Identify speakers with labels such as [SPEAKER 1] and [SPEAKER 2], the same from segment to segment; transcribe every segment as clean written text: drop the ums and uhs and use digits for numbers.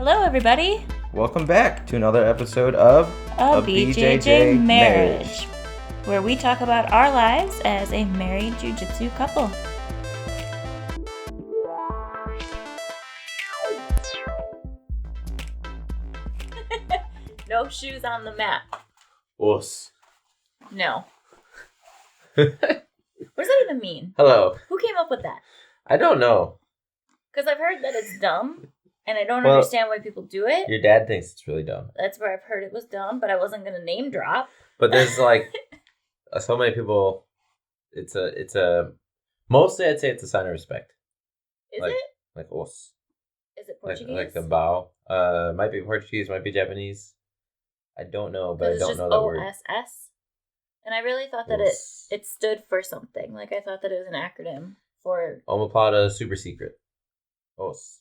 [SPEAKER 1] Hello, everybody.
[SPEAKER 2] Welcome back to another episode of
[SPEAKER 1] A BJJ Marriage, where we talk about our lives as a married jiu-jitsu couple. No shoes on the mat.
[SPEAKER 2] Us.
[SPEAKER 1] No. What does that even mean?
[SPEAKER 2] Hello.
[SPEAKER 1] Who came up with that?
[SPEAKER 2] I don't know.
[SPEAKER 1] Because I've heard that it's dumb, and I don't understand why people do it.
[SPEAKER 2] Your dad thinks it's really dumb.
[SPEAKER 1] That's where I've heard it was dumb, but I wasn't going to name drop.
[SPEAKER 2] But there's like so many people. It's a mostly I'd say it's a sign of respect.
[SPEAKER 1] Is
[SPEAKER 2] like,
[SPEAKER 1] it?
[SPEAKER 2] Like us.
[SPEAKER 1] Is it Portuguese?
[SPEAKER 2] Like the bow. Might be Portuguese, might be Japanese. I don't know, but I don't know that word.
[SPEAKER 1] OSS. And I really thought that it stood for something. Like I thought that it was an acronym for
[SPEAKER 2] Omoplata super secret. Os.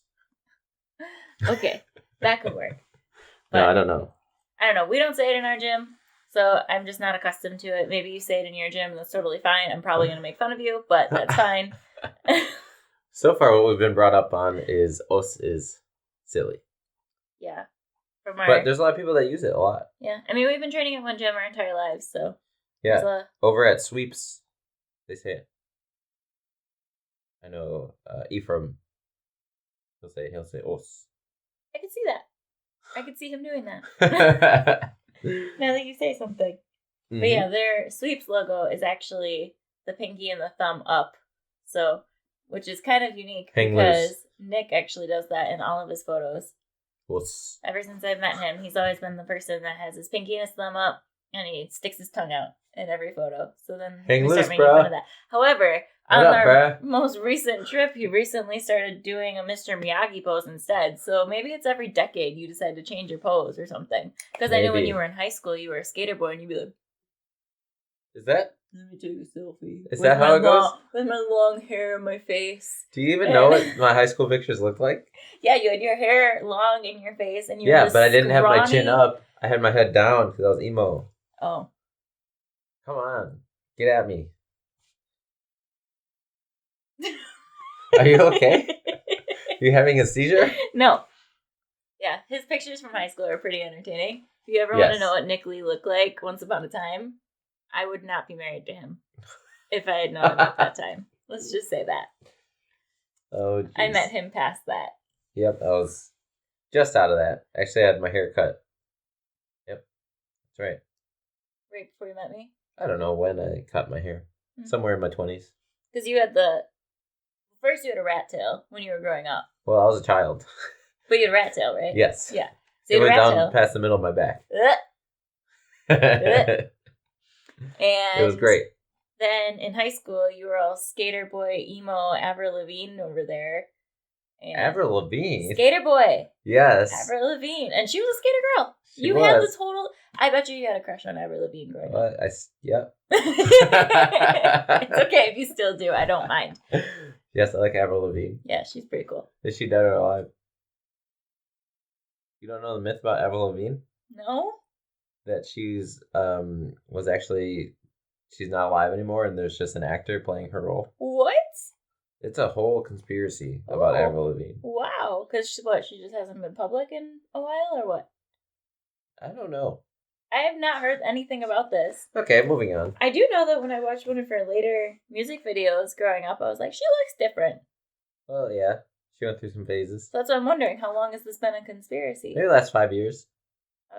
[SPEAKER 1] Okay, that could work.
[SPEAKER 2] But no, I don't know.
[SPEAKER 1] I don't know. We don't say it in our gym, so I'm just not accustomed to it. Maybe you say it in your gym, and that's totally fine. I'm probably going to make fun of you, but that's fine.
[SPEAKER 2] So far, what we've been brought up on is os is silly.
[SPEAKER 1] Yeah.
[SPEAKER 2] But there's a lot of people that use it a lot.
[SPEAKER 1] Yeah. I mean, we've been training at one gym our entire lives, so.
[SPEAKER 2] Yeah. Over at Sweeps, they say it. I know Ephraim, he'll say os.
[SPEAKER 1] I could see that. I could see him doing that. Now that you say something. Mm-hmm. But yeah, their Sweeps logo is actually the pinky and the thumb up. So, which is kind of unique because Nick actually does that in all of his photos.
[SPEAKER 2] Os.
[SPEAKER 1] Ever since I've met him, he's always been the person that has his pinky and his thumb up and he sticks his tongue out in every photo. So then we start making fun of that. However, on our most recent trip, he recently started doing a Mr. Miyagi pose instead. So maybe it's every decade you decide to change your pose or something. Because I knew when you were in high school, you were a skater boy and you'd be like,
[SPEAKER 2] is that?
[SPEAKER 1] Let me take a selfie.
[SPEAKER 2] Is that how it goes?
[SPEAKER 1] With my long hair on my face.
[SPEAKER 2] Do you even know what my high school pictures looked like?
[SPEAKER 1] Yeah, you had your hair long in your face. And you
[SPEAKER 2] were but I didn't have my chin up. I had my head down because I was emo.
[SPEAKER 1] Oh.
[SPEAKER 2] Come on. Get at me. Are you okay? You having a seizure?
[SPEAKER 1] No. Yeah, his pictures from high school are pretty entertaining. If you ever want to know what Nick Lee looked like once upon a time, I would not be married to him if I had known at that time. Let's just say that.
[SPEAKER 2] Oh, geez.
[SPEAKER 1] I met him past that.
[SPEAKER 2] Yep, I was just out of that. Actually, I had my hair cut. Yep, that's right.
[SPEAKER 1] Right before you met me?
[SPEAKER 2] I don't know when I cut my hair. Mm-hmm. Somewhere in my 20s.
[SPEAKER 1] Because you had first you had a rat tail when you were growing up.
[SPEAKER 2] Well, I was a child.
[SPEAKER 1] But you had a rat tail, right?
[SPEAKER 2] Yes.
[SPEAKER 1] Yeah. So
[SPEAKER 2] it went down past the middle of my back.
[SPEAKER 1] And
[SPEAKER 2] it was great.
[SPEAKER 1] Then in high school, you were all skater boy, emo, Avril Lavigne over there.
[SPEAKER 2] Avril Lavigne?
[SPEAKER 1] Skater boy.
[SPEAKER 2] Yes.
[SPEAKER 1] Avril Lavigne. And she was a skater girl. You had the total... I bet you had a crush on Avril Lavigne growing up.
[SPEAKER 2] Yep.
[SPEAKER 1] It's okay if you still do. I don't mind.
[SPEAKER 2] Yes, I like Avril Lavigne.
[SPEAKER 1] Yeah, she's pretty cool.
[SPEAKER 2] Is she dead or alive? You don't know the myth about Avril Lavigne?
[SPEAKER 1] No.
[SPEAKER 2] That she's she's not alive anymore and there's just an actor playing her role.
[SPEAKER 1] What?
[SPEAKER 2] It's a whole conspiracy about Avril Lavigne.
[SPEAKER 1] Wow. Because she just hasn't been public in a while or what?
[SPEAKER 2] I don't know.
[SPEAKER 1] I have not heard anything about this.
[SPEAKER 2] Okay, moving on.
[SPEAKER 1] I do know that when I watched one of her later music videos growing up, I was like, she looks different.
[SPEAKER 2] Well, yeah. She went through some phases.
[SPEAKER 1] So that's what I'm wondering. How long has this been a conspiracy?
[SPEAKER 2] Maybe the last 5 years.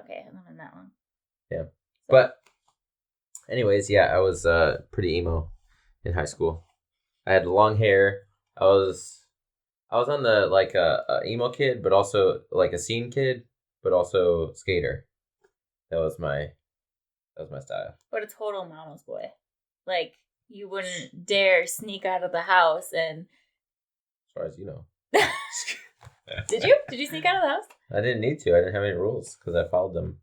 [SPEAKER 1] Okay, I haven't been that long.
[SPEAKER 2] Yeah. So. But anyways, yeah, I was pretty emo in high school. I had long hair. I was on the emo kid, but also like a scene kid, but also skater. That was my style.
[SPEAKER 1] But a total mama's boy. Like you wouldn't dare sneak out of the house and.
[SPEAKER 2] As far as you know.
[SPEAKER 1] Did you? Did you sneak out of the house?
[SPEAKER 2] I didn't need to. I didn't have any rules because I followed them.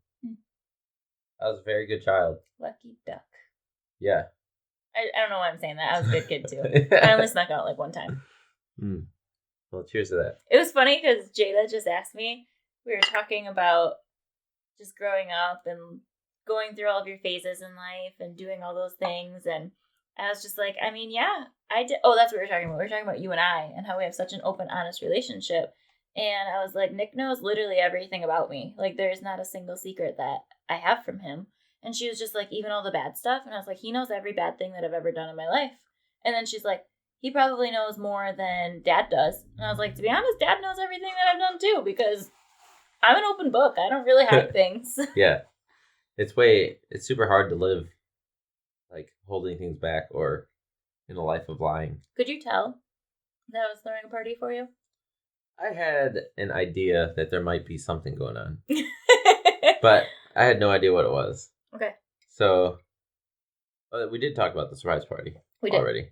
[SPEAKER 2] I was a very good child.
[SPEAKER 1] Lucky duck.
[SPEAKER 2] Yeah.
[SPEAKER 1] I don't know why I'm saying that. I was a good kid too. I only snuck out like one time.
[SPEAKER 2] Well, cheers to that.
[SPEAKER 1] It was funny because Jada just asked me. We were talking about just growing up and going through all of your phases in life and doing all those things. And I was just like, I mean, yeah, I did. Oh, that's what we were talking about. We were talking about you and I and how we have such an open, honest relationship. And I was like, Nick knows literally everything about me. Like, there's not a single secret that I have from him. And she was just like, even all the bad stuff. And I was like, he knows every bad thing that I've ever done in my life. And then she's like, he probably knows more than Dad does. And I was like, to be honest, Dad knows everything that I've done too, because I'm an open book. I don't really hide things.
[SPEAKER 2] Yeah. It's super hard to live, like, holding things back or in a life of lying.
[SPEAKER 1] Could you tell that I was throwing a party for you?
[SPEAKER 2] I had an idea that there might be something going on. But I had no idea what it was.
[SPEAKER 1] Okay.
[SPEAKER 2] So, we did talk about the surprise party.
[SPEAKER 1] We did.
[SPEAKER 2] Already.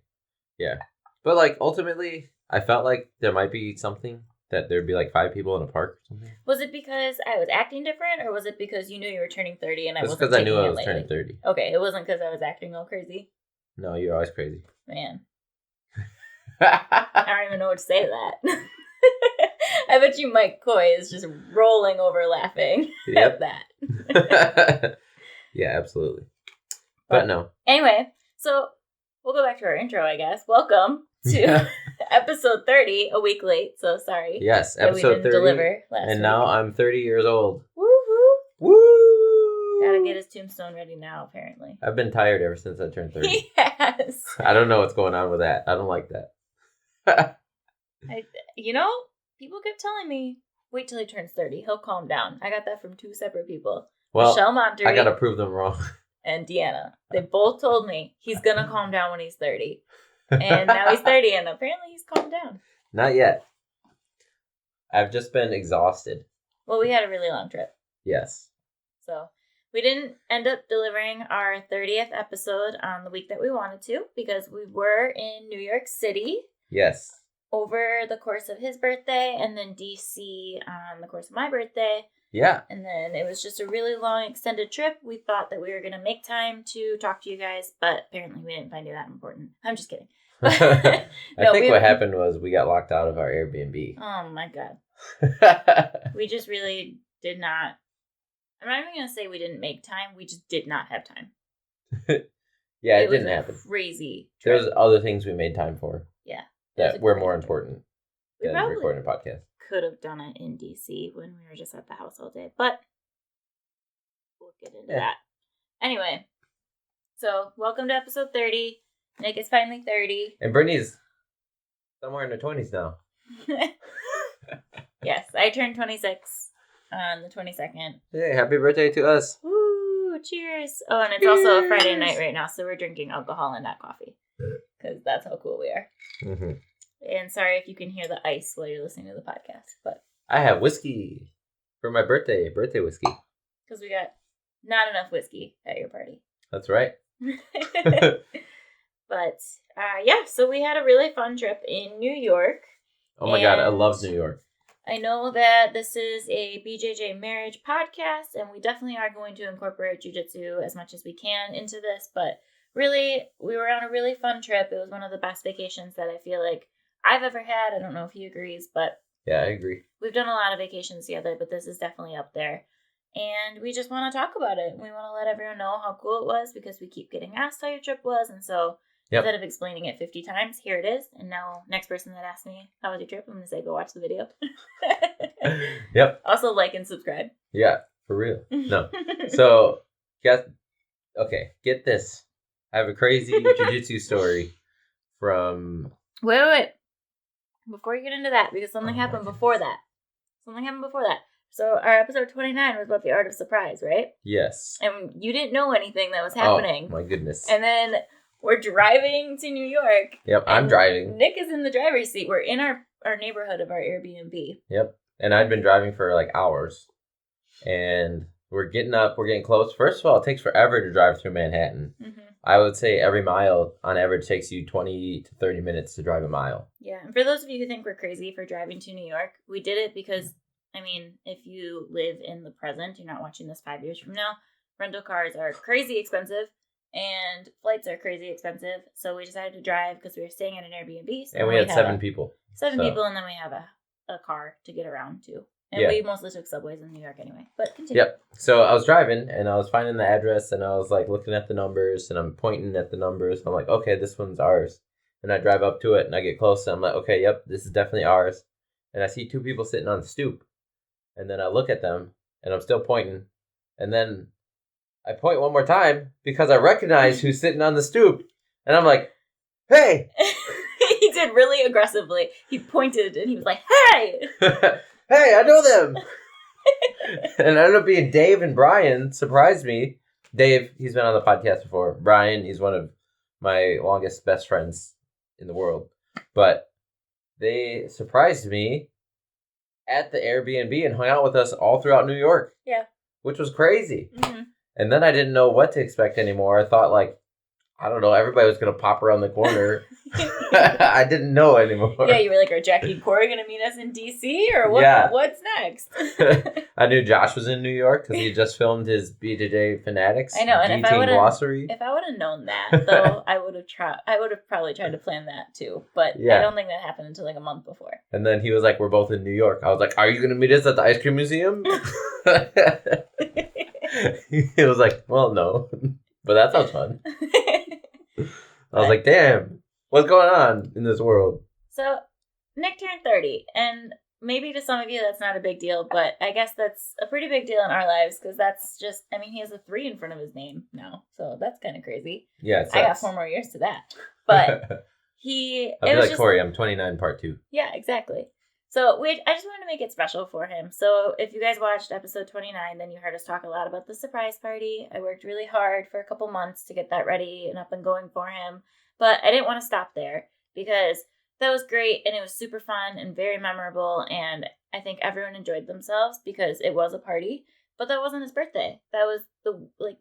[SPEAKER 2] Yeah. But, like, ultimately, I felt like there might be something, that there'd be, like, 5 people in a park or something.
[SPEAKER 1] Was it because I was acting different, or was it because you knew you were turning 30 and I wasn't?
[SPEAKER 2] It's because I knew I was turning 30.
[SPEAKER 1] Okay, it wasn't because I was acting all crazy?
[SPEAKER 2] No, you're always crazy.
[SPEAKER 1] Man. I don't even know what to say to that. I bet you Mike Coy is just rolling over laughing at that.
[SPEAKER 2] Yeah, absolutely. But no.
[SPEAKER 1] Anyway, so we'll go back to our intro, I guess. Welcome to episode 30, a week late, so sorry.
[SPEAKER 2] Yes, episode 30. Deliver last week. Now I'm 30 years old.
[SPEAKER 1] Woohoo!
[SPEAKER 2] Woo!
[SPEAKER 1] Gotta get his tombstone ready now, apparently.
[SPEAKER 2] I've been tired ever since I turned 30.
[SPEAKER 1] Yes.
[SPEAKER 2] I don't know what's going on with that. I don't like that.
[SPEAKER 1] People kept telling me, wait till he turns 30. He'll calm down. I got that from 2 separate people.
[SPEAKER 2] Well,
[SPEAKER 1] Michelle Monterey.
[SPEAKER 2] I gotta prove them wrong.
[SPEAKER 1] And Deanna. They both told me he's gonna calm down when he's 30. And now he's 30, and apparently he's calmed down.
[SPEAKER 2] Not yet. I've just been exhausted.
[SPEAKER 1] Well, we had a really long trip.
[SPEAKER 2] Yes.
[SPEAKER 1] So, we didn't end up delivering our 30th episode on the week that we wanted to, because we were in New York City.
[SPEAKER 2] Yes.
[SPEAKER 1] Over the course of his birthday, and then DC on the course of my birthday.
[SPEAKER 2] Yeah.
[SPEAKER 1] And then it was just a really long extended trip. We thought that we were going to make time to talk to you guys, but apparently we didn't find it that important. I'm just kidding.
[SPEAKER 2] I think what happened was we got locked out of our Airbnb.
[SPEAKER 1] Oh my God. We just really did not. I'm not even going to say we didn't make time. We just did not have time.
[SPEAKER 2] Yeah, it didn't happen.
[SPEAKER 1] Crazy trip.
[SPEAKER 2] There's other things we made time for.
[SPEAKER 1] Yeah.
[SPEAKER 2] That were more important than recording a podcast.
[SPEAKER 1] Could have done it in DC when we were just at the house all day, but we'll get into that. Anyway, so welcome to episode 30. Nick is finally 30.
[SPEAKER 2] And Brittany's somewhere in her 20s now.
[SPEAKER 1] Yes, I turned 26 on the 22nd.
[SPEAKER 2] Hey, happy birthday to us.
[SPEAKER 1] Woo, cheers. Oh, and it's also a Friday night right now, so we're drinking alcohol and not coffee. Because that's how cool we are. Mm-hmm. And sorry if you can hear the ice while you're listening to the podcast, but
[SPEAKER 2] I have whiskey for my birthday whiskey.
[SPEAKER 1] Because we got not enough whiskey at your party.
[SPEAKER 2] That's right.
[SPEAKER 1] But so we had a really fun trip in New York.
[SPEAKER 2] Oh my God, I love New York.
[SPEAKER 1] I know that this is a BJJ marriage podcast, and we definitely are going to incorporate jiu-jitsu as much as we can into this, but really, we were on a really fun trip. It was one of the best vacations that I feel like I've ever had. I don't know if he agrees, but
[SPEAKER 2] yeah, I agree.
[SPEAKER 1] We've done a lot of vacations together, but this is definitely up there. And we just want to talk about it. We want to let everyone know how cool it was, because we keep getting asked how your trip was. And so instead of explaining it 50 times, here it is. And now, next person that asks me, how was your trip? I'm going to say, go watch the video.
[SPEAKER 2] Yep.
[SPEAKER 1] Also, like and subscribe.
[SPEAKER 2] Yeah, for real. No. So, get this. I have a crazy jiu-jitsu story from...
[SPEAKER 1] Wait. Before you get into that, because something happened before that. So our episode 29 was about the art of surprise, right?
[SPEAKER 2] Yes.
[SPEAKER 1] And you didn't know anything that was happening.
[SPEAKER 2] Oh, my goodness.
[SPEAKER 1] And then we're driving to New York.
[SPEAKER 2] Yep, I'm driving.
[SPEAKER 1] Nick is in the driver's seat. We're in our neighborhood of our Airbnb.
[SPEAKER 2] Yep. And I'd been driving for like hours. And we're getting close. First of all, it takes forever to drive through Manhattan. Mm-hmm. I would say every mile, on average, takes you 20 to 30 minutes to drive a mile. Yeah,
[SPEAKER 1] and for those of you who think we're crazy for driving to New York, we did it because, if you live in the present, you're not watching this 5 years from now, rental cars are crazy expensive, and flights are crazy expensive, so we decided to drive because we were staying at an Airbnb.
[SPEAKER 2] So and we had 7 people.
[SPEAKER 1] 7 people, and then we have a car to get around, too. And we mostly took subways in New York anyway. But continue.
[SPEAKER 2] Yep. So I was driving, and I was finding the address, and I was like looking at the numbers, and I'm pointing at the numbers. I'm like, okay, this one's ours. And I drive up to it, and I get close, and I'm like, okay, yep, this is definitely ours. and I see two people sitting on the stoop. And then I look at them, and I'm still pointing. And then I point one more time because I recognize who's sitting on the stoop. And I'm like, hey!
[SPEAKER 1] He did really aggressively. He pointed, and he was like, hey!
[SPEAKER 2] Hey, I know them! And it ended up being Dave and Brian. Surprised me. Dave, he's been on the podcast before. Brian, he's one of my longest best friends in the world. But they surprised me at the Air BNB and hung out with us all throughout New York.
[SPEAKER 1] Yeah.
[SPEAKER 2] Which was crazy.
[SPEAKER 1] Mm-hmm.
[SPEAKER 2] And then I didn't know what to expect anymore. I thought, like, I don't know, everybody was going to pop around the corner. I didn't know anymore.
[SPEAKER 1] Yeah, you were like, are Jackie and Corey going to meet us in DC? Or what?
[SPEAKER 2] Yeah.
[SPEAKER 1] What's next?
[SPEAKER 2] I knew Josh was in New York because he just filmed his BJJ Fanatics.
[SPEAKER 1] I know, and if I would have known that, though, I would have probably tried to plan that too. But I don't think that happened until like a month before.
[SPEAKER 2] And then he was like, we're both in New York. I was like, are you going to meet us at the ice cream museum? He was like, well, no. But that sounds fun. I was like, damn, what's going on in this world?
[SPEAKER 1] So, Nick turned 30, and maybe to some of you that's not a big deal, but I guess that's a pretty big deal in our lives, because that's just, I mean, he has a 3 in front of his name now, so that's kind of crazy.
[SPEAKER 2] Yeah,
[SPEAKER 1] I got 4 more years to that. But
[SPEAKER 2] I feel like Corey, I'm 29 part 2.
[SPEAKER 1] Yeah, exactly. So I just wanted to make it special for him. So if you guys watched episode 29, then you heard us talk a lot about the surprise party. I worked really hard for a couple months to get that ready and up and going for him. But I didn't want to stop there because that was great and it was super fun and very memorable. And I think everyone enjoyed themselves because it was a party. But that wasn't his birthday. That was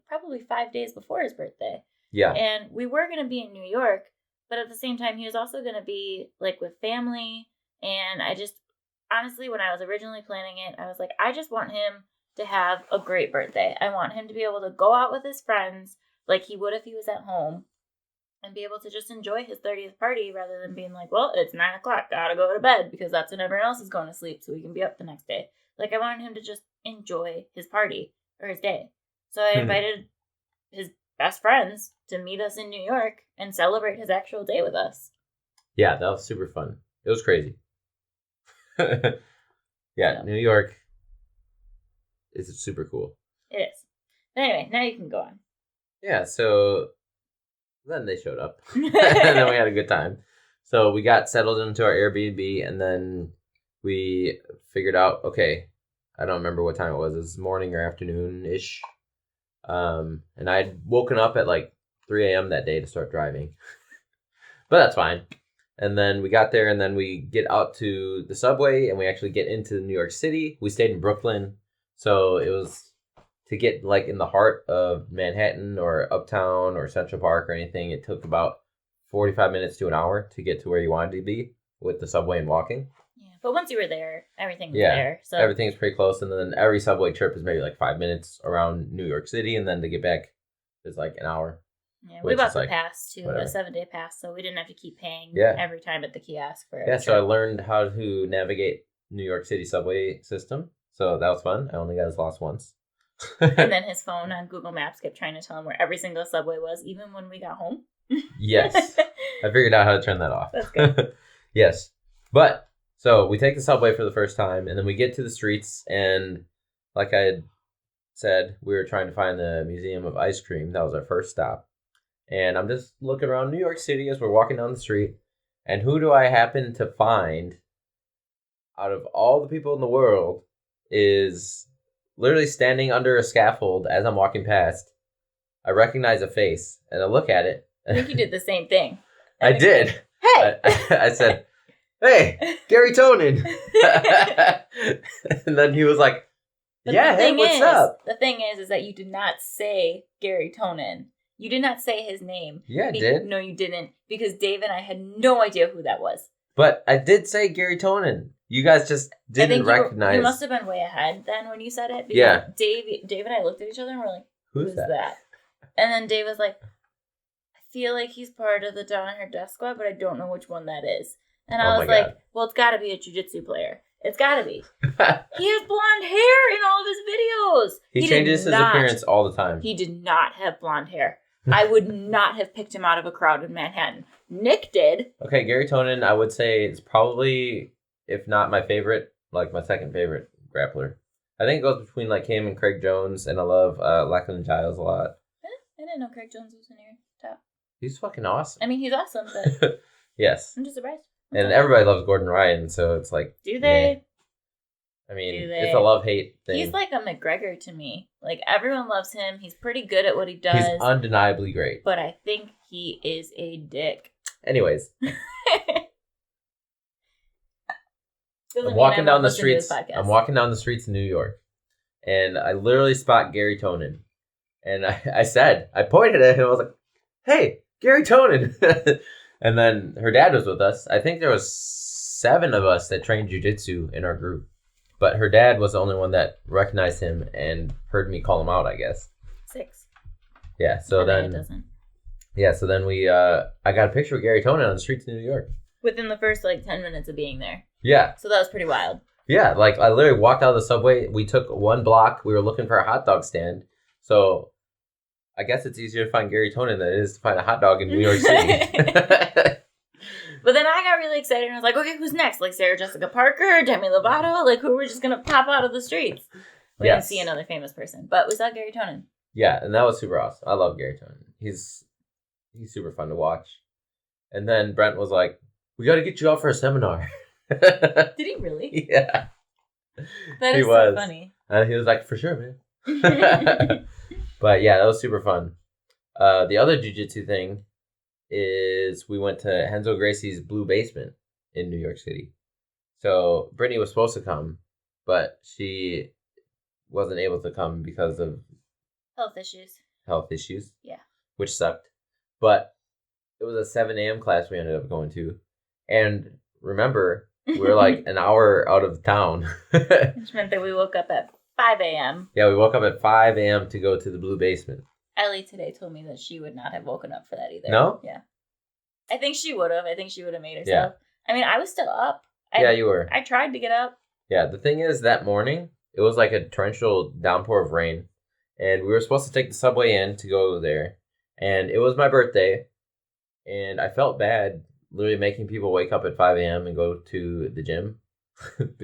[SPEAKER 1] probably 5 days before his birthday.
[SPEAKER 2] Yeah.
[SPEAKER 1] And we were going to be in New York, but at the same time, he was also going to be like with family. And I just, honestly, when I was originally planning it, I was like, I just want him to have a great birthday. I want him to be able to go out with his friends like he would if he was at home and be able to just enjoy his 30th party rather than being like, well, it's 9 o'clock, gotta go to bed because that's when everyone else is going to sleep so he can be up the next day. Like, I wanted him to just enjoy his party or his day. So I invited his best friends to meet us in New York and celebrate his actual day with us.
[SPEAKER 2] Yeah, that was super fun. It was crazy. Yeah, New York is super cool.
[SPEAKER 1] It is. But anyway, now you can go on.
[SPEAKER 2] Yeah, so then they showed up. And then we had a good time. So we got settled into our Airbnb and then we figured out, okay, I don't remember what time it was. It was morning or afternoon-ish. And I'd woken up at like 3 a.m. that day to start driving. But that's fine. And then we got there and then we get out to the subway and we actually get into New York City. We stayed in Brooklyn. So it was to get like in the heart of Manhattan or Uptown or Central Park or anything. It took about 45 minutes to an hour to get to where you wanted to be with the subway and walking.
[SPEAKER 1] Yeah, but once you were there, everything was there. So
[SPEAKER 2] everything's pretty close. And then every subway trip is maybe like 5 minutes around New York City. And then to get back is like an hour.
[SPEAKER 1] Yeah, we bought the pass too, a 7-day pass, so we didn't have to keep paying every time at the kiosk for it.
[SPEAKER 2] Yeah, so I learned how to navigate New York City subway system. So that was fun. I only got lost once.
[SPEAKER 1] And then his phone on Google Maps kept trying to tell him where every single subway was, even when we got home.
[SPEAKER 2] Yes. I figured out how to turn that off.
[SPEAKER 1] That's good.
[SPEAKER 2] Yes. But, so we take the subway for the first time, and then we get to the streets, and like I had said, we were trying to find the Museum of Ice Cream. That was our first stop. And I'm just looking around New York City as we're walking down the street. And who do I happen to find out of all the people in the world is literally standing under a scaffold as I'm walking past. I recognize a face and I look at it.
[SPEAKER 1] I think you did the same thing.
[SPEAKER 2] I did.
[SPEAKER 1] Hey!
[SPEAKER 2] I said, hey, Garry Tonon. And then he was like, yeah, hey, what's up?
[SPEAKER 1] The thing is that you did not say Garry Tonon. You did not say his name.
[SPEAKER 2] Yeah, I did.
[SPEAKER 1] No, you didn't. Because Dave and I had no idea who that was.
[SPEAKER 2] But I did say Garry Tonon. You guys just didn't recognize.
[SPEAKER 1] You must have been way ahead then when you said it. Because Dave and I looked at each other and were like, who's that? And then Dave was like, I feel like he's part of the Down on Her Death Squad, but I don't know which one that is. And I was like, well, it's got to be a jiu-jitsu player. It's got to be. He has blonde hair in all of his videos.
[SPEAKER 2] He changes his appearance all the time.
[SPEAKER 1] He did not have blonde hair. I would not have picked him out of a crowd in Manhattan. Nick did.
[SPEAKER 2] Okay, Garry Tonon, I would say, is probably if not my favorite, like my second favorite grappler. I think it goes between like him and Craig Jones, and I love Lachlan Giles a lot.
[SPEAKER 1] I didn't know Craig Jones was in your top.
[SPEAKER 2] He's fucking awesome.
[SPEAKER 1] I mean, he's awesome, but
[SPEAKER 2] yes.
[SPEAKER 1] I'm just surprised.
[SPEAKER 2] And everybody loves Gordon Ryan, so it's like,
[SPEAKER 1] do they?
[SPEAKER 2] I mean, it's a love-hate thing.
[SPEAKER 1] He's like a McGregor to me. Like, everyone loves him. He's pretty good at what he does.
[SPEAKER 2] He's undeniably great.
[SPEAKER 1] But I think he is a dick.
[SPEAKER 2] Anyways. I'm walking down the streets. I'm walking down the streets in New York. And I literally spot Garry Tonon. And I pointed at him. I was like, hey, Garry Tonon. And then her dad was with us. I think there was 7 of us that trained jiu-jitsu in our group. But her dad was the only one that recognized him and heard me call him out, I guess.
[SPEAKER 1] 6.
[SPEAKER 2] Yeah, so then...
[SPEAKER 1] It doesn't.
[SPEAKER 2] Yeah, so then I got a picture of Garry Tonon on the streets of New York.
[SPEAKER 1] Within the first, 10 minutes of being there.
[SPEAKER 2] Yeah.
[SPEAKER 1] So that was pretty wild.
[SPEAKER 2] Yeah, I literally walked out of the subway. We took 1 block. We were looking for a hot dog stand. So I guess it's easier to find Garry Tonon than it is to find a hot dog in New York City.
[SPEAKER 1] But then I got really excited and I was like, okay, who's next? Like Sarah Jessica Parker, Demi Lovato? Like, who were just going to pop out of the streets? We didn't see another famous person, but we saw Garry Tonon. Yeah,
[SPEAKER 2] and that was super awesome. I love Garry Tonon. He's super fun to watch. And then Brent was like, we got to get you out for a seminar.
[SPEAKER 1] Did he really?
[SPEAKER 2] Yeah.
[SPEAKER 1] That is so funny.
[SPEAKER 2] And he was like, for sure, man. But yeah, that was super fun. The other jiu-jitsu thing is we went to Renzo Gracie's Blue Basement in New York City. So Brittany was supposed to come, but she wasn't able to come because of
[SPEAKER 1] health issues. Yeah.
[SPEAKER 2] Which sucked. But it was a 7 a.m. class we ended up going to. And remember, we were like an hour out of town.
[SPEAKER 1] Which meant that we woke up at 5 a.m.
[SPEAKER 2] Yeah, we woke up at 5 a.m. to go to the Blue Basement.
[SPEAKER 1] Ellie today told me that she would not have woken up for that either.
[SPEAKER 2] No?
[SPEAKER 1] Yeah. I think she would have. I think she would have made herself.
[SPEAKER 2] Yeah.
[SPEAKER 1] I mean, I was still up.
[SPEAKER 2] Yeah, you were.
[SPEAKER 1] I tried to get up.
[SPEAKER 2] Yeah, the thing is, that morning, it was like a torrential downpour of rain. And we were supposed to take the subway in to go there. And it was my birthday. And I felt bad literally making people wake up at 5 a.m. and go to the gym.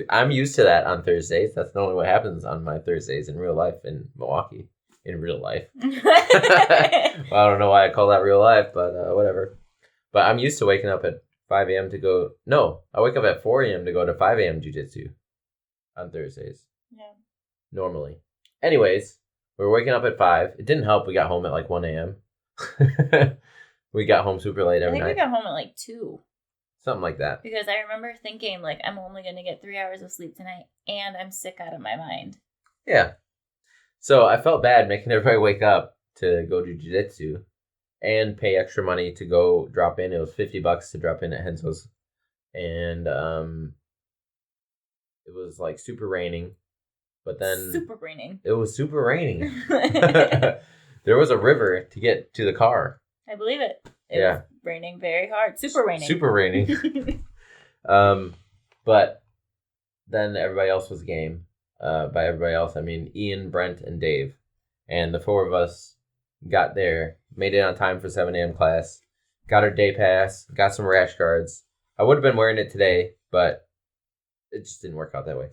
[SPEAKER 2] I'm used to that on Thursdays. That's normally what happens on my Thursdays in real life in Milwaukee. In real life. Well, I don't know why I call that real life, but whatever. But I'm used to waking up at 5 a.m. to go... No, I wake up at 4 a.m. to go to 5 a.m. jiu-jitsu on Thursdays.
[SPEAKER 1] Yeah.
[SPEAKER 2] Normally. Anyways, we were waking up at 5. It didn't help. We got home at 1 a.m. We got home super late every night.
[SPEAKER 1] I think we got home at 2.
[SPEAKER 2] Something like that.
[SPEAKER 1] Because I remember thinking, I'm only going to get 3 hours of sleep tonight, and I'm sick out of my mind.
[SPEAKER 2] Yeah. So I felt bad making everybody wake up to go to jiu-jitsu and pay extra money to go drop in. It was $50 to drop in at Henzo's. And it was super raining. But then...
[SPEAKER 1] Super raining.
[SPEAKER 2] It was super raining. There was a river to get to the car.
[SPEAKER 1] I believe it. It was raining very hard. Super raining.
[SPEAKER 2] Super raining. But then everybody else was game. By everybody else, I mean Ian, Brent, and Dave. And the 4 of us got there, made it on time for 7 a.m. class, got our day pass, got some rash guards. I would have been wearing it today, but it just didn't work out that way.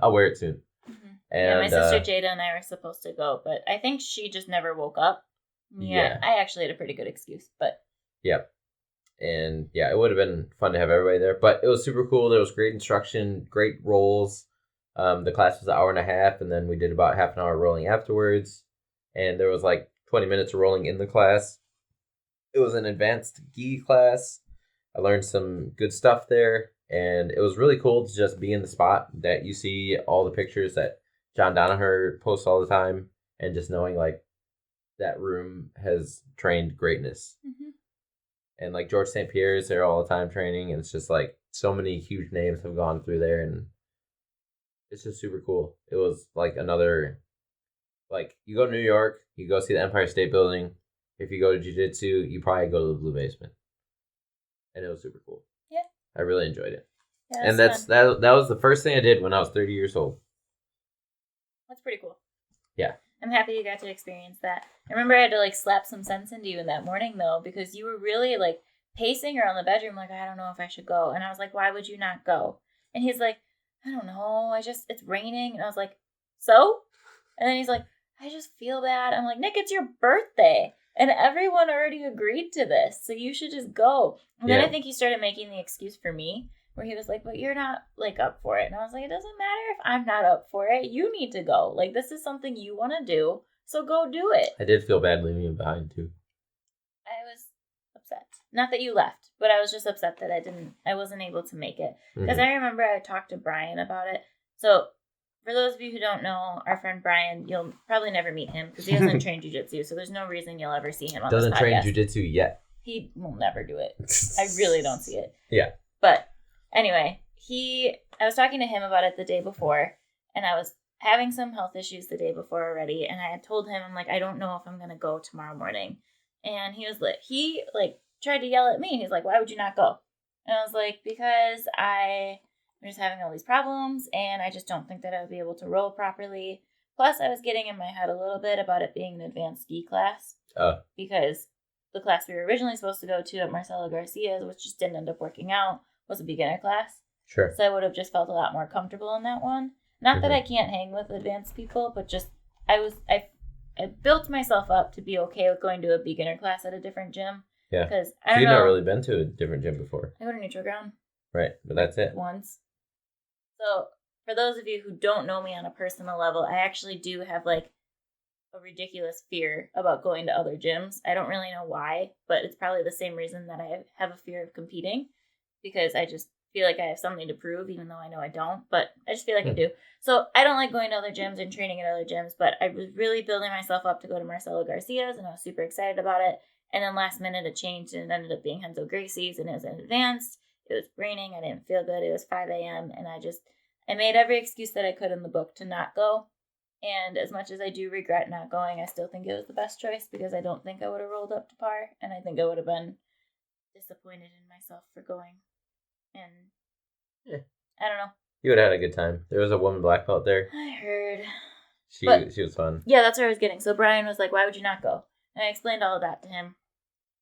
[SPEAKER 2] I'll wear it soon.
[SPEAKER 1] Mm-hmm.
[SPEAKER 2] And,
[SPEAKER 1] my sister Jada and I were supposed to go, but I think she just never woke up. Yeah, I actually had a pretty good excuse, but...
[SPEAKER 2] Yep. And yeah, it would have been fun to have everybody there, but it was super cool. There was great instruction, great rolls. The class was an hour and a half, and then we did about half an hour rolling afterwards. And there was 20 minutes of rolling in the class. It was an advanced gi class. I learned some good stuff there, and it was really cool to just be in the spot that you see all the pictures that John Donaher posts all the time, and just knowing that room has trained greatness. Mm-hmm. And George St. Pierre is there all the time training, and it's just so many huge names have gone through there, and it's just super cool. It was another, you go to New York, you go see the Empire State Building. If you go to jiu-jitsu, you probably go to the Blue Basement. And it was super cool.
[SPEAKER 1] Yeah. I
[SPEAKER 2] really enjoyed it.
[SPEAKER 1] Yeah,
[SPEAKER 2] and that was the first thing I did when I was 30 years old.
[SPEAKER 1] That's pretty cool.
[SPEAKER 2] Yeah.
[SPEAKER 1] I'm happy you got to experience that. I remember I had to slap some sense into you in that morning though, because you were really pacing around the bedroom I don't know if I should go. And I was like, why would you not go? And he's like, I don't know. It's raining. And I was like, so? And then he's like, I just feel bad. I'm like, Nick, it's your birthday. And everyone already agreed to this. So you should just go. And then I think he started making the excuse for me where he was like, but you're not like up for it. And I was like, it doesn't matter if I'm not up for it. You need to go. Like, this is something you want to do. So go do it.
[SPEAKER 2] I did feel bad leaving him behind too.
[SPEAKER 1] I was upset. Not that you left, but I was just upset that I wasn't able to make it. Because I remember I talked to Brian about it. So for those of you who don't know, our friend Brian, you'll probably never meet him because he doesn't train jiu-jitsu. So there's no reason you'll ever see him on this podcast.
[SPEAKER 2] Doesn't train jiu-jitsu yet.
[SPEAKER 1] He will never do it. I really don't see it.
[SPEAKER 2] Yeah.
[SPEAKER 1] But anyway, I was talking to him about it the day before, and I was having some health issues the day before already, and I had told him, I'm like, I don't know if I'm going to go tomorrow morning. And he tried to yell at me. He's like, why would you not go? And I was like, because I'm just having all these problems, and I just don't think that I would be able to roll properly. Plus, I was getting in my head a little bit about it being an advanced ski class. Because the class we were originally supposed to go to at Marcelo Garcia's, which just didn't end up working out, was a beginner class.
[SPEAKER 2] Sure.
[SPEAKER 1] So I would have just felt a lot more comfortable in that one. Not that I can't hang with advanced people, but just I built myself up to be okay with going to a beginner class at a different gym.
[SPEAKER 2] Yeah.
[SPEAKER 1] Because I don't know.
[SPEAKER 2] You've not really been to a different gym before.
[SPEAKER 1] I go to Neutral Ground.
[SPEAKER 2] Right, but that's it.
[SPEAKER 1] Once. So for those of you who don't know me on a personal level, I actually do have like a ridiculous fear about going to other gyms. I don't really know why, but it's probably the same reason that I have a fear of competing, because I just feel like I have something to prove, even though I know I don't, but I just feel like I do. So I don't like going to other gyms and training at other gyms, but I was really building myself up to go to Marcelo Garcia's, and I was super excited about it. And then last minute it changed, and it ended up being Renzo Gracie's, and it was in advance. It was raining. I didn't feel good. It was 5 a.m. And I made every excuse that I could in the book to not go. And as much as I do regret not going, I still think it was the best choice, because I don't think I would have rolled up to par. And I think I would have been disappointed in myself for going. And yeah. I don't know.
[SPEAKER 2] You would have had a good time. There was a woman black belt there.
[SPEAKER 1] I heard.
[SPEAKER 2] She was fun.
[SPEAKER 1] Yeah, that's what I was getting. So Brian was like, why would you not go? And I explained all of that to him.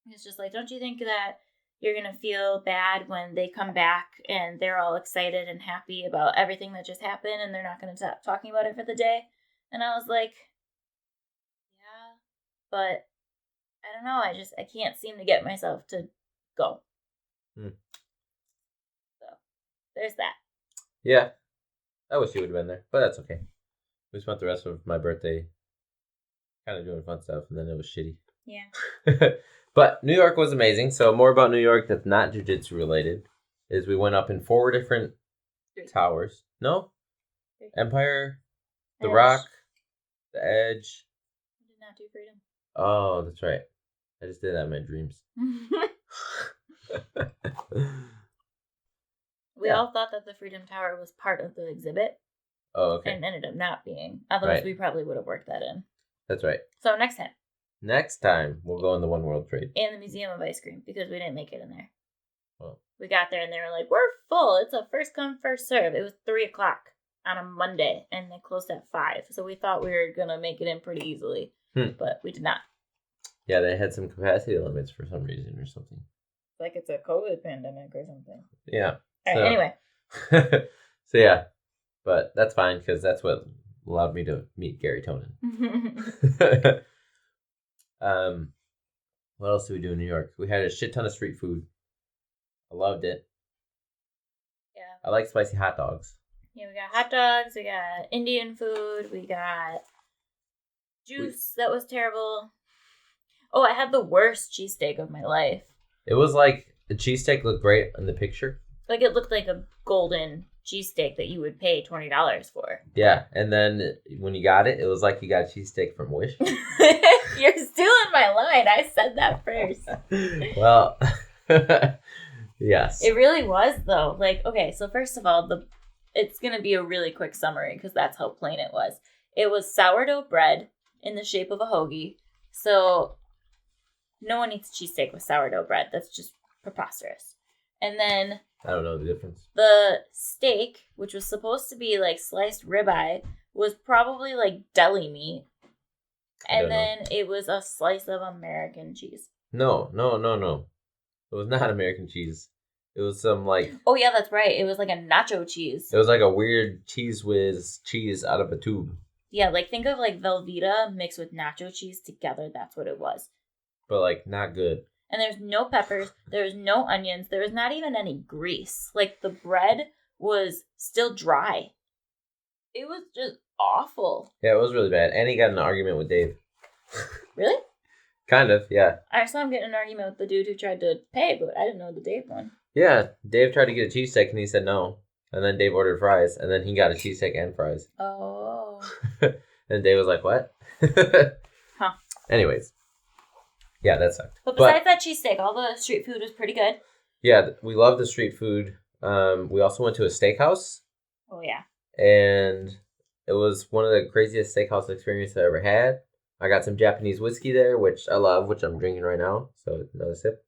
[SPEAKER 1] He was just like, don't you think that you're going to feel bad when they come back and they're all excited and happy about everything that just happened, and they're not going to stop talking about it for the day? And I was like, yeah, but I don't know. I can't seem to get myself to go. So there's that.
[SPEAKER 2] Yeah. I wish you would have been there, but that's okay. We spent the rest of my birthday kind of doing fun stuff, and then it was shitty.
[SPEAKER 1] Yeah.
[SPEAKER 2] But New York was amazing. So more about New York that's not jiu-jitsu related is we went up in 4 different towers. No?
[SPEAKER 1] 3.
[SPEAKER 2] Empire, The
[SPEAKER 1] Edge.
[SPEAKER 2] Rock, The Edge.
[SPEAKER 1] I did not do Freedom.
[SPEAKER 2] Oh, that's right. I just did that in my dreams.
[SPEAKER 1] We all thought that the Freedom Tower was part of the exhibit.
[SPEAKER 2] Oh, okay.
[SPEAKER 1] And ended up not being. Otherwise, we probably would have worked that in.
[SPEAKER 2] That's right.
[SPEAKER 1] So next time.
[SPEAKER 2] Next time, we'll go in the One World Trade.
[SPEAKER 1] And the Museum of Ice Cream, because we didn't make it in there.
[SPEAKER 2] Well,
[SPEAKER 1] we got there and they were like, we're full. It's a first come, first serve. It was 3:00 on a Monday, and they closed at 5. So we thought we were going to make it in pretty easily, but we did not.
[SPEAKER 2] Yeah, they had some capacity limits for some reason or something.
[SPEAKER 1] Like it's a COVID pandemic or something.
[SPEAKER 2] Yeah.
[SPEAKER 1] All right, anyway.
[SPEAKER 2] So yeah, but that's fine, because that's what allowed me to meet Garry Tonon. What else did we do in New York? We had a shit ton of street food. I loved it.
[SPEAKER 1] Yeah.
[SPEAKER 2] I like spicy hot dogs.
[SPEAKER 1] Yeah, we got hot dogs, we got Indian food, we got juice that was terrible. Oh, I had the worst cheesesteak of my life. It
[SPEAKER 2] was like, the cheesesteak looked great in the picture.
[SPEAKER 1] Like, it looked like a golden cheesesteak that you would pay $20 for.
[SPEAKER 2] Yeah, and then when you got it, it was like you got a cheesesteak from Wish.
[SPEAKER 1] You're stealing my line. I said that first.
[SPEAKER 2] Well, yes.
[SPEAKER 1] It really was, though. Like, okay, so first of all, it's going to be a really quick summary, because that's how plain it was. It was sourdough bread in the shape of a hoagie. So no one eats cheesesteak with sourdough bread. That's just preposterous. And then
[SPEAKER 2] I don't know the difference.
[SPEAKER 1] The steak, which was supposed to be like sliced ribeye, was probably like deli meat. And then it was a slice of American cheese.
[SPEAKER 2] No. It was not American cheese. It was some like...
[SPEAKER 1] Oh, yeah, that's right. It was like a nacho cheese.
[SPEAKER 2] It was like a weird cheese whiz cheese out of a tube.
[SPEAKER 1] Yeah, like think of like Velveeta mixed with nacho cheese together. That's what it was.
[SPEAKER 2] But like not good.
[SPEAKER 1] And there's no peppers. There's no onions. There was not even any grease. Like the bread was still dry. It was just awful.
[SPEAKER 2] Yeah, it was really bad. And he got in an argument with Dave.
[SPEAKER 1] Really?
[SPEAKER 2] Kind of, yeah.
[SPEAKER 1] I saw him get in an argument with the dude who tried to pay, but I didn't know the Dave one.
[SPEAKER 2] Yeah, Dave tried to get a cheesesteak and he said no. And then Dave ordered fries, and then he got a cheesesteak and fries.
[SPEAKER 1] Oh.
[SPEAKER 2] And Dave was like, what?
[SPEAKER 1] Huh.
[SPEAKER 2] Anyways. Yeah, that sucked.
[SPEAKER 1] But besides that cheesesteak, all the street food was pretty good.
[SPEAKER 2] Yeah, we love the street food. We also went to a steakhouse.
[SPEAKER 1] Oh, yeah.
[SPEAKER 2] And it was one of the craziest steakhouse experiences I ever had. I got some Japanese whiskey there, which I love, which I'm drinking right now. So another sip.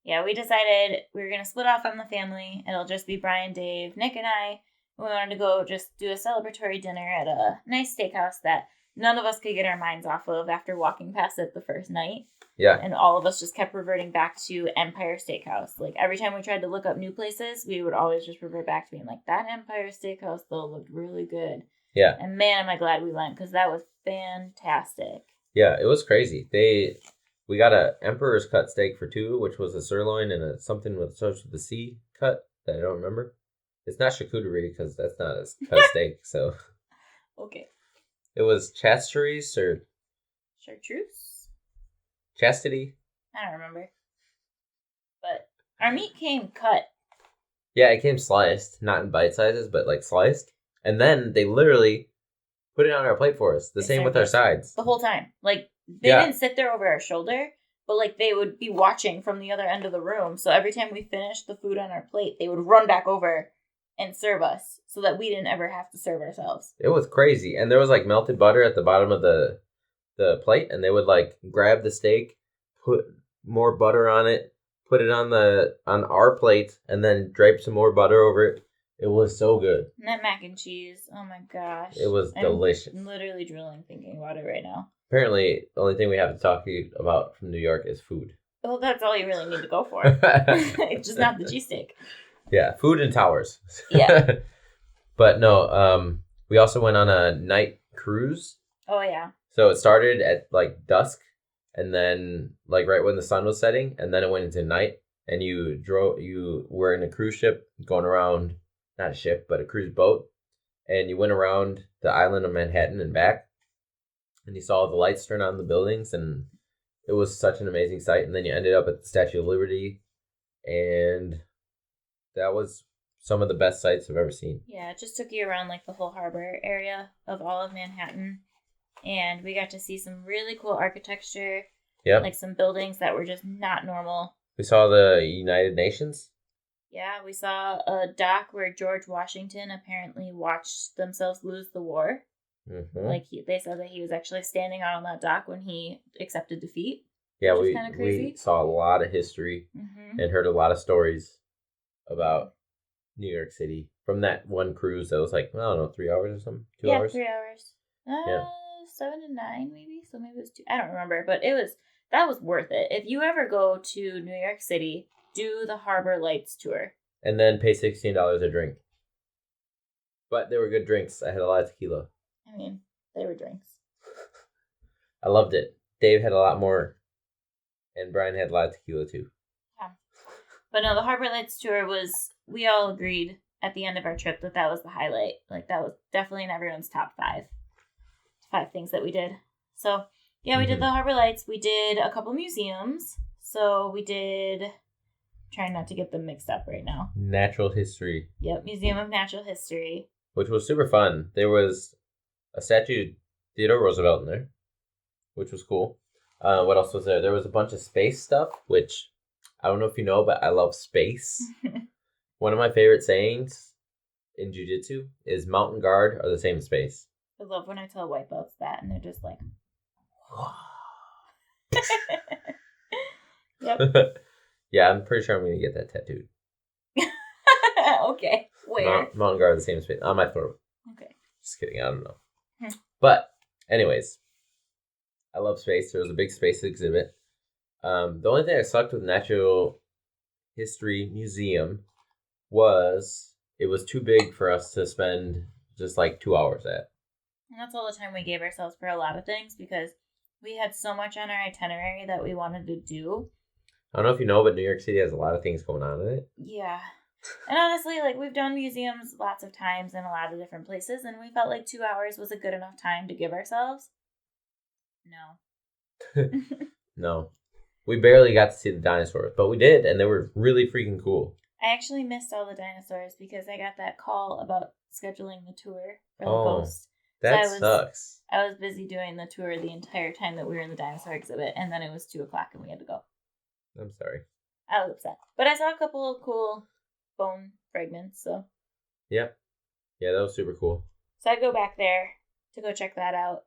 [SPEAKER 1] Yeah, we decided we were going to split off from the family. It'll just be Brian, Dave, Nick, and I. We wanted to go just do a celebratory dinner at a nice steakhouse that none of us could get our minds off of after walking past it the first night.
[SPEAKER 2] Yeah.
[SPEAKER 1] And all of us just kept reverting back to Empire Steakhouse. Like, every time we tried to look up new places, we would always just revert back to being like, that Empire Steakhouse, though, looked really good.
[SPEAKER 2] Yeah.
[SPEAKER 1] And man, am I glad we went, because that was fantastic.
[SPEAKER 2] Yeah, it was crazy. We got a Emperor's Cut steak for $2, which was a sirloin and something with starts with the C cut that I don't remember. It's not charcuterie because that's not a cut steak, so.
[SPEAKER 1] Okay.
[SPEAKER 2] It was chartreuse or...
[SPEAKER 1] Chartreuse?
[SPEAKER 2] Chastity?
[SPEAKER 1] I don't remember. But our meat came cut.
[SPEAKER 2] Yeah, it came sliced. Not in bite sizes, but like sliced. And then they literally put it on our plate for us. The same with our sides.
[SPEAKER 1] The whole time. Like, they didn't sit there over our shoulder, but like they would be watching from the other end of the room. So every time we finished the food on our plate, they would run back over and serve us so that we didn't ever have to serve ourselves.
[SPEAKER 2] It was crazy. And there was like melted butter at the bottom of the plate, and they would like grab the steak, put more butter on it, put it on our plate, and then drape some more butter over it. It was so good.
[SPEAKER 1] And that mac and cheese, oh my gosh.
[SPEAKER 2] It was delicious.
[SPEAKER 1] I'm literally drooling thinking about it right now.
[SPEAKER 2] Apparently, the only thing we have to talk to you about from New York is food.
[SPEAKER 1] Well, that's all you really need to go for. It's just not the cheesesteak.
[SPEAKER 2] Yeah, food and towers.
[SPEAKER 1] Yeah.
[SPEAKER 2] But no, we also went on a night cruise.
[SPEAKER 1] Oh, yeah.
[SPEAKER 2] So it started at like dusk, and then like right when the sun was setting, and then it went into night, and you were in a cruise ship going around, not a ship, but a cruise boat, and you went around the island of Manhattan and back, and you saw the lights turn on the buildings, and it was such an amazing sight. And then you ended up at the Statue of Liberty, and that was some of the best sights I've ever seen.
[SPEAKER 1] Yeah, it just took you around like the whole harbor area of all of Manhattan. And we got to see some really cool architecture.
[SPEAKER 2] Yep.
[SPEAKER 1] Like some buildings that were just not normal.
[SPEAKER 2] We saw the United Nations.
[SPEAKER 1] Yeah, we saw a dock where George Washington apparently watched themselves lose the war. Mm-hmm. Like they said that he was actually standing out on that dock when he accepted defeat.
[SPEAKER 2] Yeah, we saw a lot of history and heard a lot of stories about New York City from that one cruise that was like, I don't know, 3 hours or something? 2 hours?
[SPEAKER 1] 3 hours. 7 to 9 maybe, so maybe it was 2. I don't remember, but that was worth it. If you ever go to New York City, do the Harbor Lights tour. And
[SPEAKER 2] then pay $16 a drink. But they were good drinks. I had a lot of tequila.
[SPEAKER 1] I mean, they were drinks.
[SPEAKER 2] I loved it. Dave had a lot more, and Brian had a lot of tequila too.
[SPEAKER 1] Yeah. But no, the Harbor Lights tour we all agreed at the end of our trip that was the highlight. Like, that was definitely in everyone's top 5 things that we did. So, yeah, we did the Harbor Lights. We did a couple museums. So, we did, trying not to get them mixed up right now.
[SPEAKER 2] Natural History.
[SPEAKER 1] Yep, Museum of Natural History.
[SPEAKER 2] Which was super fun. There was a statue of Theodore Roosevelt in there, which was cool. What else was there? There was a bunch of space stuff, which I don't know if you know, but I love space. One of my favorite sayings in jiu-jitsu is mountain guard are the same as space.
[SPEAKER 1] I love when I tell white belts that, and they're just like,
[SPEAKER 2] Yep. Yeah, I'm pretty sure I'm going to get that tattooed.
[SPEAKER 1] Okay. Where?
[SPEAKER 2] Mountain guard are the same as space. On my throat.
[SPEAKER 1] Okay.
[SPEAKER 2] Just kidding. I don't know. But, anyways, I love space. There was a big space exhibit. The only thing that sucked with Natural History Museum it was too big for us to spend just like 2 hours at.
[SPEAKER 1] And that's all the time we gave ourselves for a lot of things because we had so much on our itinerary that we wanted to do.
[SPEAKER 2] I don't know if you know, but New York City has a lot of things going on in it.
[SPEAKER 1] Yeah. And honestly, like, we've done museums lots of times in a lot of different places, and we felt like 2 hours was a good enough time to give ourselves. No.
[SPEAKER 2] No. We barely got to see the dinosaurs, but we did, and they were really freaking cool.
[SPEAKER 1] I actually missed all the dinosaurs because I got that call about scheduling the tour for the ghost.
[SPEAKER 2] That sucks.
[SPEAKER 1] I was busy doing the tour the entire time that we were in the dinosaur exhibit, and then it was 2:00 and we had to go.
[SPEAKER 2] I'm sorry.
[SPEAKER 1] I was upset. But I saw a couple of cool bone fragments, so.
[SPEAKER 2] Yep. Yeah, that was super cool.
[SPEAKER 1] So I'd go back there to go check that out.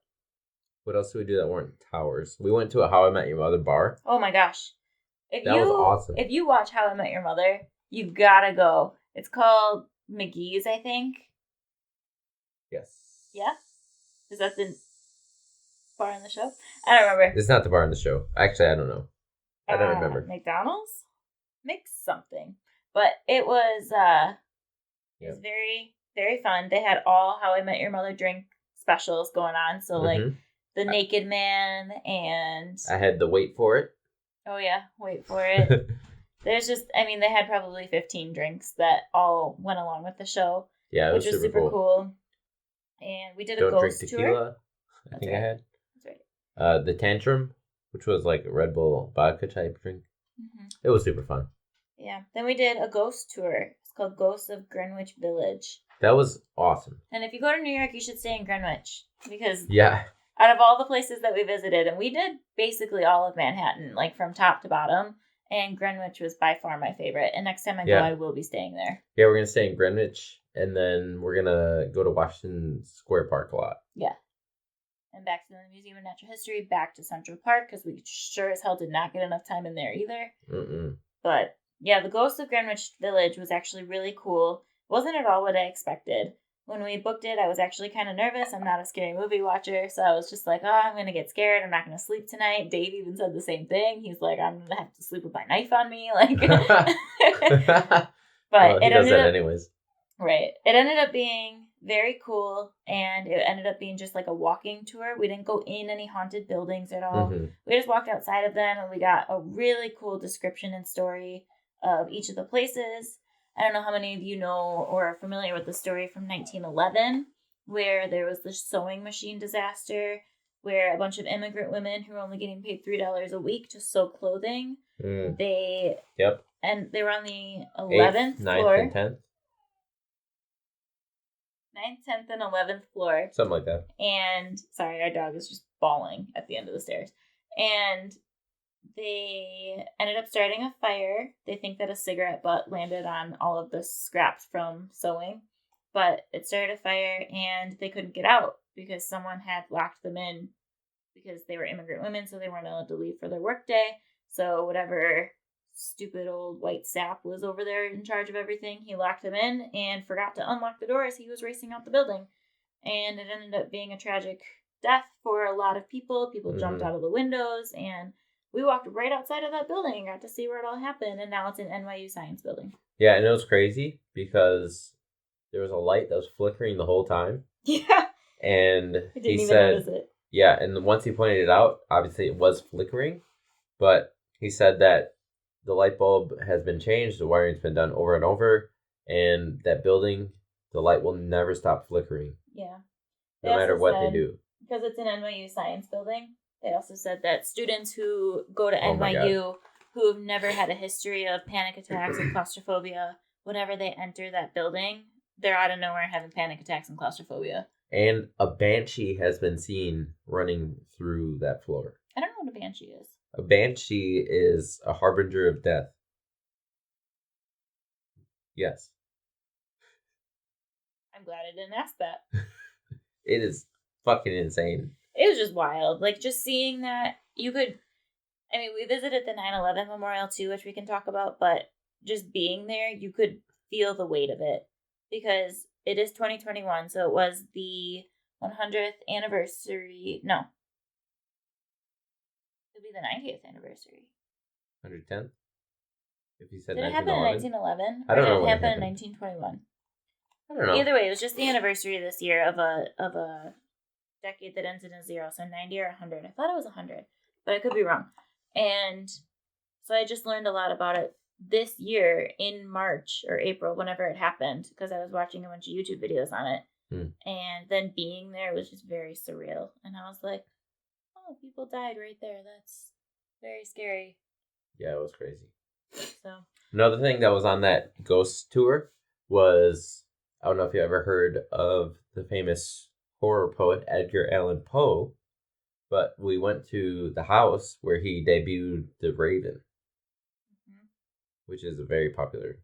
[SPEAKER 2] What else did we do that weren't towers? We went to a How I Met Your Mother bar.
[SPEAKER 1] Oh my gosh.
[SPEAKER 2] That was awesome.
[SPEAKER 1] If you watch How I Met Your Mother, you gotta go. It's called McGee's, I think.
[SPEAKER 2] Yes.
[SPEAKER 1] Yeah? Is that the bar in the show? I don't remember.
[SPEAKER 2] It's not the bar in the show. Actually, I don't know. I don't remember.
[SPEAKER 1] McDonald's? Mix something. But it was it was very, very fun. They had all How I Met Your Mother drink specials going on. So like the Naked Man and
[SPEAKER 2] I had to wait for it.
[SPEAKER 1] Oh yeah, wait for it. There's just they had probably 15 drinks that all went along with the show.
[SPEAKER 2] Yeah, it was
[SPEAKER 1] which was super cool. And we did a ghost
[SPEAKER 2] drink tequila,
[SPEAKER 1] tour.
[SPEAKER 2] I think I had.
[SPEAKER 1] That's right.
[SPEAKER 2] The Tantrum, which was like a Red Bull vodka type drink. Mm-hmm. It was super fun.
[SPEAKER 1] Yeah. Then we did a ghost tour. It's called Ghosts of Greenwich Village.
[SPEAKER 2] That was awesome.
[SPEAKER 1] And if you go to New York, you should stay in Greenwich. Because
[SPEAKER 2] out
[SPEAKER 1] of all the places that we visited, and we did basically all of Manhattan, like from top to bottom, and Greenwich was by far my favorite. And next time I go, I will be staying there.
[SPEAKER 2] Yeah, we're going to stay in Greenwich, and then we're going to go to Washington Square Park a lot.
[SPEAKER 1] Yeah. And back to the Museum of Natural History, back to Central Park, because we sure as hell did not get enough time in there either.
[SPEAKER 2] Mm-mm.
[SPEAKER 1] But, yeah, the Ghost of Greenwich Village was actually really cool. Wasn't at all what I expected. When we booked it, I was actually kind of nervous. I'm not a scary movie watcher, so I was just like, I'm going to get scared. I'm not going to sleep tonight. Dave even said the same thing. He's like, I'm going to have to sleep with my knife on me. Like, but
[SPEAKER 2] he does that anyways.
[SPEAKER 1] Right. It ended up being very cool, and it ended up being just like a walking tour. We didn't go in any haunted buildings at all. Mm-hmm. We just walked outside of them, and we got a really cool description and story of each of the places. I don't know how many of you know or are familiar with the story from 1911, where there was the sewing machine disaster, where a bunch of immigrant women who were only getting paid $3 a week to sew clothing, and they were on the 11th floor.
[SPEAKER 2] 9th and 10th?
[SPEAKER 1] 9th, 10th, and 11th floor.
[SPEAKER 2] Something like that.
[SPEAKER 1] And, sorry, our dog is just bawling at the end of the stairs. And they ended up starting a fire. They think that a cigarette butt landed on all of the scraps from sewing. But it started a fire, and they couldn't get out because someone had locked them in because they were immigrant women, so they weren't allowed to leave for their workday. So whatever stupid old white sap was over there in charge of everything, he locked them in and forgot to unlock the door as he was racing out the building. And it ended up being a tragic death for a lot of people. People jumped out of the windows, and we walked right outside of that building and got to see where it all happened, and now it's an NYU Science building.
[SPEAKER 2] Yeah, and it was crazy because there was a light that was flickering the whole time.
[SPEAKER 1] Yeah.
[SPEAKER 2] And
[SPEAKER 1] I didn't even notice it.
[SPEAKER 2] Yeah, and once he pointed it out, obviously it was flickering, but he said that the light bulb has been changed, the wiring's been done over and over, and that building, the light will never stop flickering.
[SPEAKER 1] Yeah.
[SPEAKER 2] No matter what they do.
[SPEAKER 1] Because it's an NYU Science building, they also said that students who go to NYU who have never had a history of panic attacks and claustrophobia, whenever they enter that building, they're out of nowhere having panic attacks and claustrophobia.
[SPEAKER 2] And a banshee has been seen running through that floor.
[SPEAKER 1] I don't know what a banshee is.
[SPEAKER 2] A banshee is a harbinger of death. Yes.
[SPEAKER 1] I'm glad I didn't ask that.
[SPEAKER 2] It is fucking insane.
[SPEAKER 1] It was just wild. Like, just seeing that, you could... I mean, we visited the 9/11 memorial too, which we can talk about, but just being there, you could feel the weight of it. Because it is 2021, so it was the 100th anniversary... No. It would be the 90th anniversary.
[SPEAKER 2] 110th? If you said
[SPEAKER 1] did it happen in 1911?
[SPEAKER 2] I don't know.
[SPEAKER 1] Or did it happen in 1921?
[SPEAKER 2] I don't know.
[SPEAKER 1] Either way, it was just the anniversary this year of a decade that ends in a 0, so 90 or 100. I thought it was 100, but I could be wrong. And so I just learned a lot about it this year in March or April, whenever it happened, because I was watching a bunch of YouTube videos on it. And then being there was just very surreal. And I was like, oh, people died right there. That's very scary.
[SPEAKER 2] Yeah, it was crazy.
[SPEAKER 1] So
[SPEAKER 2] another thing that was on that ghost tour was, I don't know if you ever heard of the famous horror poet Edgar Allan Poe, but we went to the house where he debuted The Raven, which is a very popular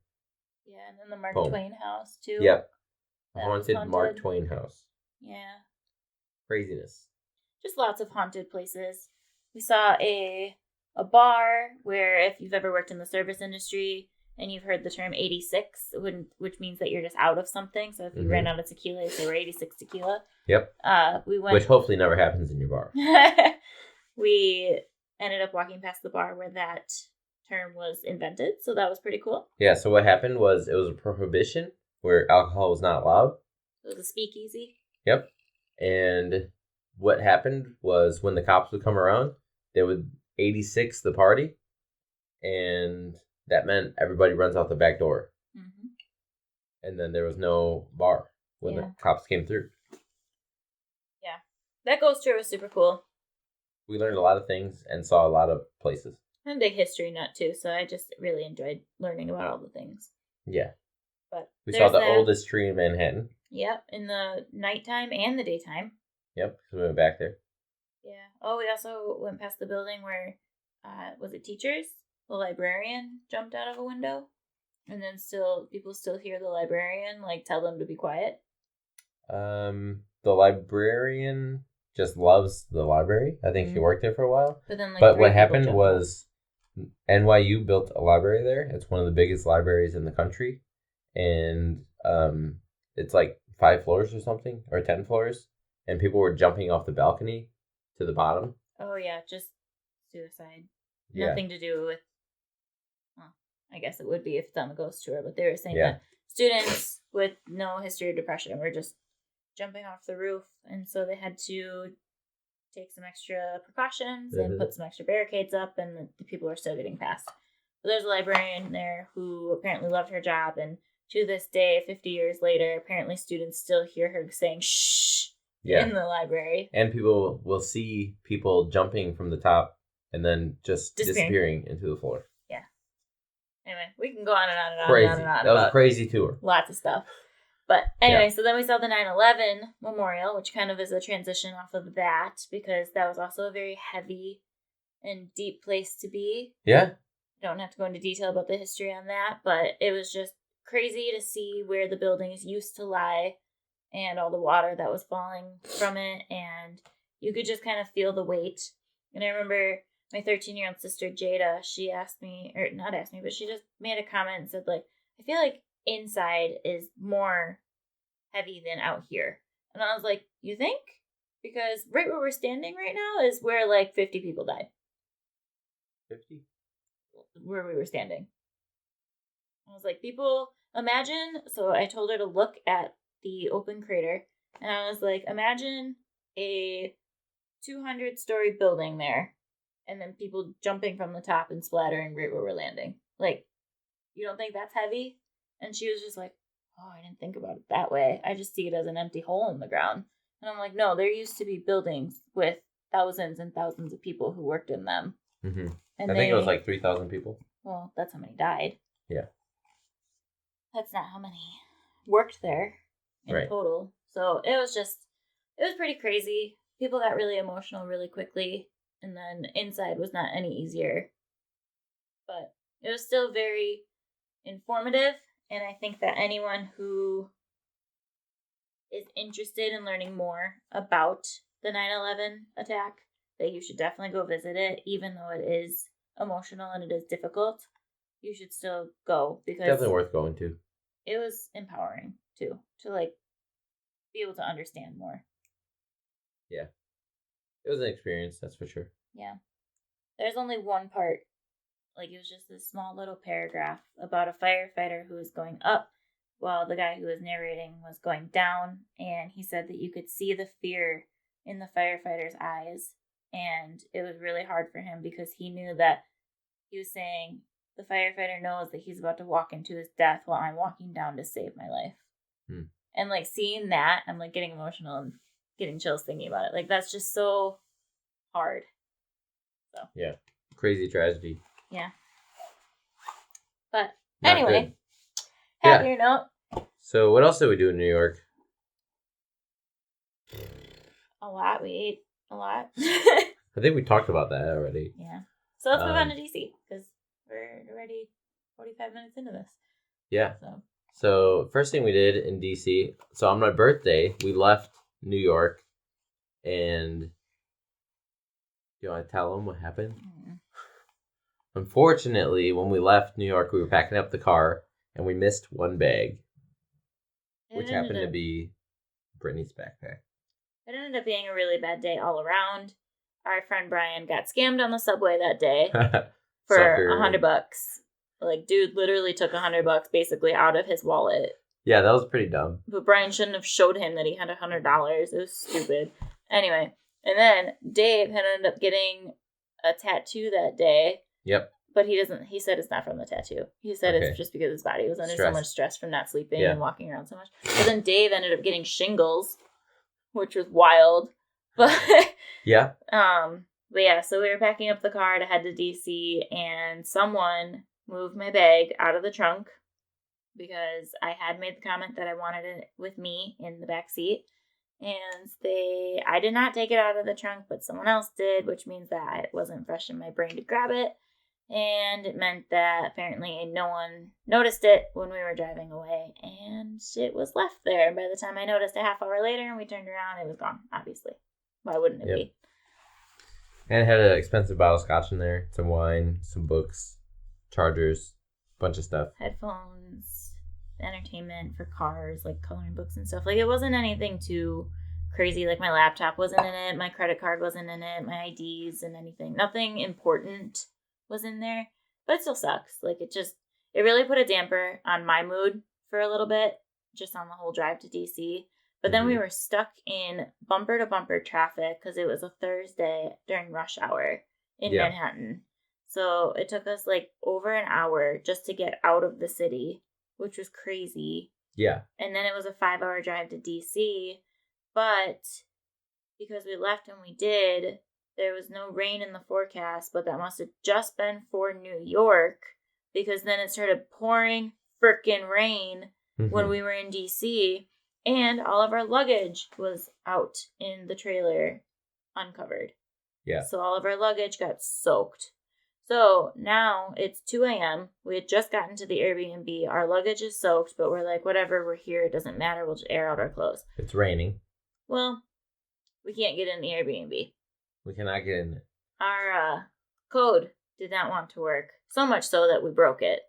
[SPEAKER 1] Yeah, and then the Mark
[SPEAKER 2] poem.
[SPEAKER 1] Twain house, too.
[SPEAKER 2] Yep. A haunted Mark Twain house.
[SPEAKER 1] Yeah.
[SPEAKER 2] Craziness.
[SPEAKER 1] Just lots of haunted places. We saw a bar where, if you've ever worked in the service industry and you've heard the term 86, which means that you're just out of something. So if you ran out of tequila, you say we're 86 tequila.
[SPEAKER 2] Yep.
[SPEAKER 1] We went.
[SPEAKER 2] Which hopefully never happens in your bar.
[SPEAKER 1] We ended up walking past the bar where that term was invented, so that was pretty cool.
[SPEAKER 2] Yeah. So what happened was it was a prohibition where alcohol was not allowed.
[SPEAKER 1] It was a speakeasy.
[SPEAKER 2] Yep. And what happened was when the cops would come around, they would 86 the party, and that meant everybody runs out the back door. And then there was no bar when the cops came through.
[SPEAKER 1] Yeah. That ghost tour was super cool.
[SPEAKER 2] We learned a lot of things and saw a lot of places.
[SPEAKER 1] I'm a big history nut, too, so I just really enjoyed learning about all the things.
[SPEAKER 2] Yeah.
[SPEAKER 1] But
[SPEAKER 2] we saw the oldest tree in Manhattan.
[SPEAKER 1] Yep, in the nighttime and the daytime.
[SPEAKER 2] Yep, because we went back there.
[SPEAKER 1] Yeah. Oh, we also went past the building where, was it teachers? The librarian jumped out of a window. And then people still hear the librarian, like, tell them to be quiet.
[SPEAKER 2] The librarian just loves the library. I think he worked there for a while. But what happened was NYU built a library there. It's one of the biggest libraries in the country. And it's like 5 floors or something, or 10 floors. And people were jumping off the balcony to the bottom.
[SPEAKER 1] Oh, yeah, just suicide.
[SPEAKER 2] Yeah.
[SPEAKER 1] Nothing to do with, well, I guess it would be if it's on the ghost tour, but they were saying that students with no history of depression were just jumping off the roof, and so they had to take some extra precautions and put some extra barricades up, and the people were still getting past. But there's a librarian there who apparently loved her job, and to this day, 50 years later, apparently students still hear her saying shh in the library.
[SPEAKER 2] And people will see people jumping from the top and then just disappearing into the floor.
[SPEAKER 1] Yeah. Anyway, we can go on and on and on
[SPEAKER 2] crazy.
[SPEAKER 1] And on and on.
[SPEAKER 2] That was a crazy tour.
[SPEAKER 1] Lots of stuff. But anyway, so then we saw the 9/11 memorial, which kind of is a transition off of that, because that was also a very heavy and deep place to be.
[SPEAKER 2] Yeah.
[SPEAKER 1] Don't have to go into detail about the history on that, but it was just crazy to see where the buildings used to lie and all the water that was falling from it, and you could just kind of feel the weight. And I remember my 13-year-old sister Jada, she asked me, or not asked me, but she just made a comment and said, like, I feel like inside is more heavy than out here. And I was like, you think? Because right where we're standing right now is where like 50 people died.
[SPEAKER 2] 50?
[SPEAKER 1] Where we were standing. I was like, people, imagine, so I told her to look at the open crater, and I was like, imagine a 200-story building there, and then people jumping from the top and splattering right where we're landing. Like, you don't think that's heavy? And she was just like, oh, I didn't think about it that way. I just see it as an empty hole in the ground. And I'm like, no, there used to be buildings with thousands and thousands of people who worked in them.
[SPEAKER 2] Mm-hmm. And I think it was like 3,000 people.
[SPEAKER 1] Well, that's how many died.
[SPEAKER 2] Yeah.
[SPEAKER 1] That's not how many worked there in total. So it was pretty crazy. People got really emotional really quickly. And then inside was not any easier. But it was still very informative. And I think that anyone who is interested in learning more about the 9/11 attack, that you should definitely go visit it, even though it is emotional and it is difficult. You should still go, because
[SPEAKER 2] definitely worth going to.
[SPEAKER 1] It was empowering too, to like be able to understand more.
[SPEAKER 2] Yeah. It was an experience, that's for sure.
[SPEAKER 1] Yeah. There's only one part like, it was just this small little paragraph about a firefighter who was going up while the guy who was narrating was going down. And he said that you could see the fear in the firefighter's eyes. And it was really hard for him because he knew that he was saying the firefighter knows that he's about to walk into his death while I'm walking down to save my life. And, like, seeing that, I'm, like, getting emotional and getting chills thinking about it. Like, that's just so hard. So.
[SPEAKER 2] Yeah. Crazy tragedy.
[SPEAKER 1] Yeah. But
[SPEAKER 2] Not
[SPEAKER 1] anyway,
[SPEAKER 2] good.
[SPEAKER 1] happier note.
[SPEAKER 2] So what else did we do in New York?
[SPEAKER 1] A lot. We ate a lot.
[SPEAKER 2] I think we talked about that already.
[SPEAKER 1] Yeah. So let's move on to DC because we're already 45 minutes into this.
[SPEAKER 2] Yeah. So first thing we did in DC, so on my birthday, we left New York, and do you want to tell them what happened? Unfortunately, when we left New York, we were packing up the car, and we missed one bag, which happened to be Brittany's backpack.
[SPEAKER 1] It ended up being a really bad day all around. Our friend Brian got scammed on the subway that day for $100. Like, dude literally took $100 basically out of his wallet.
[SPEAKER 2] Yeah, that was pretty dumb.
[SPEAKER 1] But Brian shouldn't have showed him that he had $100. It was stupid. Anyway, and then Dave had ended up getting a tattoo that day.
[SPEAKER 2] Yep.
[SPEAKER 1] But he said it's not from the tattoo. He said it's just because his body was under so much stress from not sleeping and walking around so much. But then Dave ended up getting shingles, which was wild. But
[SPEAKER 2] yeah.
[SPEAKER 1] But yeah, so we were packing up the car to head to DC, and someone moved my bag out of the trunk because I had made the comment that I wanted it with me in the back seat. And I did not take it out of the trunk, but someone else did, which means that it wasn't fresh in my brain to grab it. And it meant that apparently no one noticed it when we were driving away, and it was left there. By the time I noticed a half hour later and we turned around, it was gone, obviously. Why wouldn't it be?
[SPEAKER 2] And it had an expensive bottle of scotch in there, some wine, some books, chargers, bunch of stuff.
[SPEAKER 1] Headphones, entertainment for cars, like coloring books and stuff. Like, it wasn't anything too crazy. Like, my laptop wasn't in it, my credit card wasn't in it, my IDs and anything. Nothing important was in there, but it still sucks. Like, it really put a damper on my mood for a little bit, just on the whole drive to DC. But then we were stuck in bumper to bumper traffic because it was a Thursday during rush hour in Manhattan. So it took us like over an hour just to get out of the city, which was crazy.
[SPEAKER 2] Yeah.
[SPEAKER 1] And then it was a 5-hour drive to DC. But because we left when we did, there was no rain in the forecast, but that must have just been for New York because then it started pouring frickin' rain when we were in DC, and all of our luggage was out in the trailer uncovered.
[SPEAKER 2] Yeah.
[SPEAKER 1] So all of our luggage got soaked. So now it's 2 a.m. We had just gotten to the Airbnb. Our luggage is soaked, but we're like, whatever, we're here. It doesn't matter. We'll just air out our clothes.
[SPEAKER 2] It's raining.
[SPEAKER 1] Well, we can't get in the Airbnb.
[SPEAKER 2] We cannot get in it.
[SPEAKER 1] Our code did not want to work. So much so that we broke it.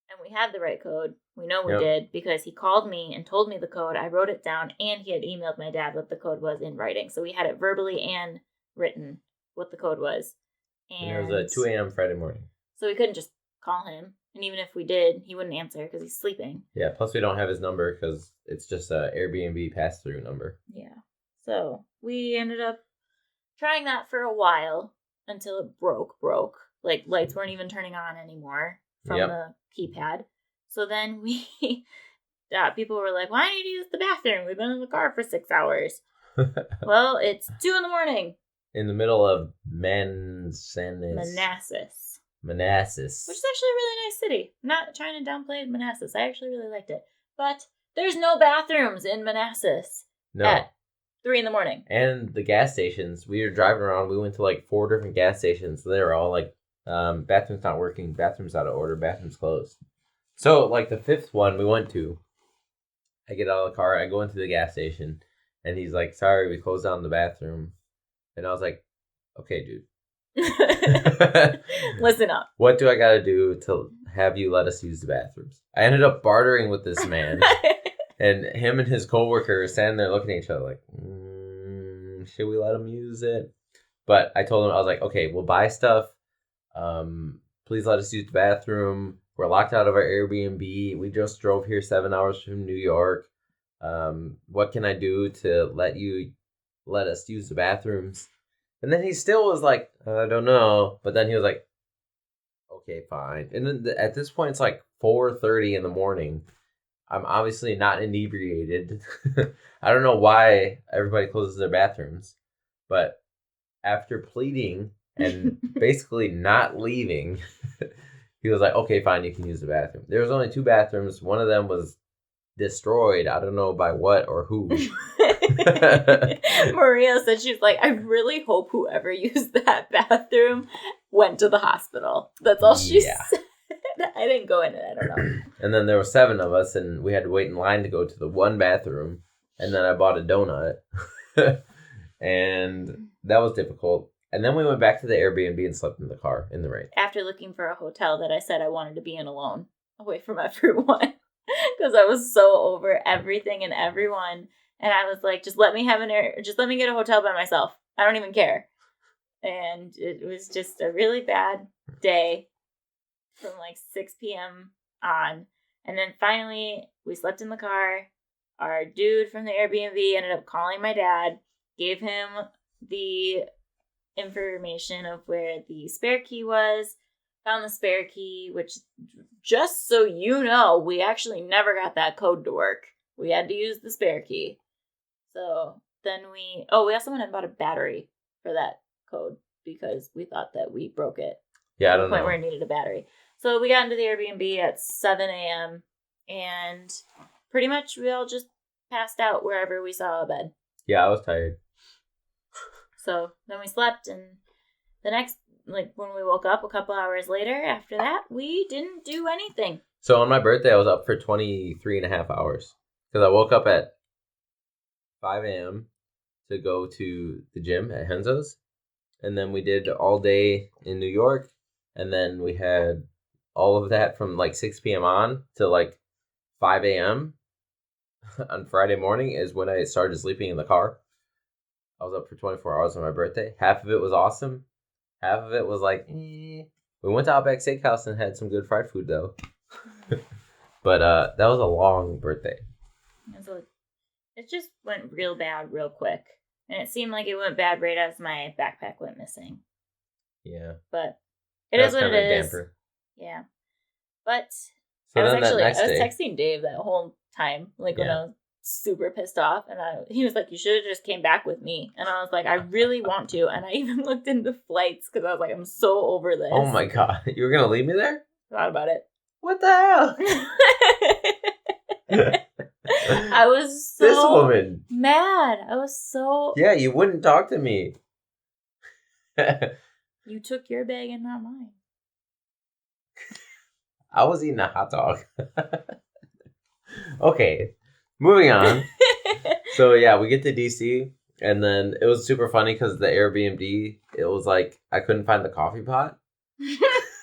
[SPEAKER 1] And we had the right code. We know we did because he called me and told me the code. I wrote it down, and he had emailed my dad what the code was in writing. So we had it verbally and written what the code was.
[SPEAKER 2] And it was 2 a.m. Friday morning.
[SPEAKER 1] So we couldn't just call him. And even if we did, he wouldn't answer because he's sleeping.
[SPEAKER 2] Yeah, plus we don't have his number because it's just a Airbnb pass-through number.
[SPEAKER 1] Yeah. So we ended up trying that for a while until it broke. Like, lights weren't even turning on anymore from the keypad. So then people were like, why need you use the bathroom? We've been in the car for 6 hours. Well, it's 2 a.m.
[SPEAKER 2] In the middle of Manassas.
[SPEAKER 1] Which is actually a really nice city. I'm not trying to downplay Manassas. I actually really liked it. But there's no bathrooms in Manassas at 3 a.m.
[SPEAKER 2] And the gas stations, we were driving around. We went to like 4 different gas stations. They were all like, bathrooms not working, bathrooms out of order, bathrooms closed. So like the 5th one we went to, I get out of the car, I go into the gas station, and he's like, sorry, we closed down the bathroom. And I was like, okay, dude.
[SPEAKER 1] Listen up.
[SPEAKER 2] What do I got to do to have you let us use the bathrooms? I ended up bartering with this man. And him and his coworker were standing there looking at each other like, should we let him use it? But I told him, I was like, okay, we'll buy stuff. Please let us use the bathroom. We're locked out of our Airbnb. We just drove here 7 hours from New York. What can I do to let us use the bathrooms? And then he still was like, I don't know. But then he was like, okay, fine. And then at this point, it's like 4:30 in the morning. I'm obviously not inebriated. I don't know why everybody closes their bathrooms. But after pleading and basically not leaving, he was like, okay, fine, you can use the bathroom. There was only 2 bathrooms. One of them was destroyed. I don't know by what or who.
[SPEAKER 1] Maria said, she's like, I really hope whoever used that bathroom went to the hospital. That's all she said. I didn't go in it. I don't know.
[SPEAKER 2] And then there were 7 of us, and we had to wait in line to go to the one bathroom. And then I bought a donut. And that was difficult. And then we went back to the Airbnb and slept in the car in the rain.
[SPEAKER 1] After looking for a hotel that I said I wanted to be in alone, away from everyone. Because I was so over everything and everyone. And I was like, just let me get a hotel by myself. I don't even care. And it was just a really bad day from like 6 p.m. on. And then finally, we slept in the car. Our dude from the Airbnb ended up calling my dad, gave him the information of where the spare key was, found the spare key, which, just so you know, we actually never got that code to work. We had to use the spare key. So then we also went and bought a battery for that code because we thought that we broke it.
[SPEAKER 2] Yeah, I don't know.
[SPEAKER 1] To the point where it needed a battery. So we got into the Airbnb at 7 a.m. and pretty much we all just passed out wherever we saw a bed.
[SPEAKER 2] Yeah, I was tired.
[SPEAKER 1] So then we slept, and the next, when we woke up a couple hours later after that, we didn't do anything.
[SPEAKER 2] So on my birthday, I was up for 23 and a half hours because I woke up at 5 a.m. to go to the gym at Henzo's. And then we did all day in New York. And then we had all of that from 6 p.m. on to 5 a.m. on Friday morning is when I started sleeping in the car. I was up for 24 hours on my birthday. Half of it was awesome. Half of it was We went to Outback Steakhouse and had some good fried food, though. But that was a long birthday.
[SPEAKER 1] So it just went real bad real quick. And it seemed like it went bad right as my backpack went missing.
[SPEAKER 2] Yeah.
[SPEAKER 1] But it is what it is. Damper. Yeah. But
[SPEAKER 2] so
[SPEAKER 1] I was texting Dave that whole time, when I was super pissed off, and he was like, you should have just came back with me. And I was like, I really want to. And I even looked into flights because I was like, I'm so over this.
[SPEAKER 2] Oh my God. You were going to leave me there?
[SPEAKER 1] Thought about it.
[SPEAKER 2] What the hell?
[SPEAKER 1] I was so
[SPEAKER 2] this woman
[SPEAKER 1] mad. I was so...
[SPEAKER 2] Yeah, you wouldn't talk to me.
[SPEAKER 1] You took your bag and not mine.
[SPEAKER 2] I was eating a hot dog. Okay, moving on. So yeah, we get to DC, and then it was super funny because the Airbnb, it was I couldn't find the coffee pot.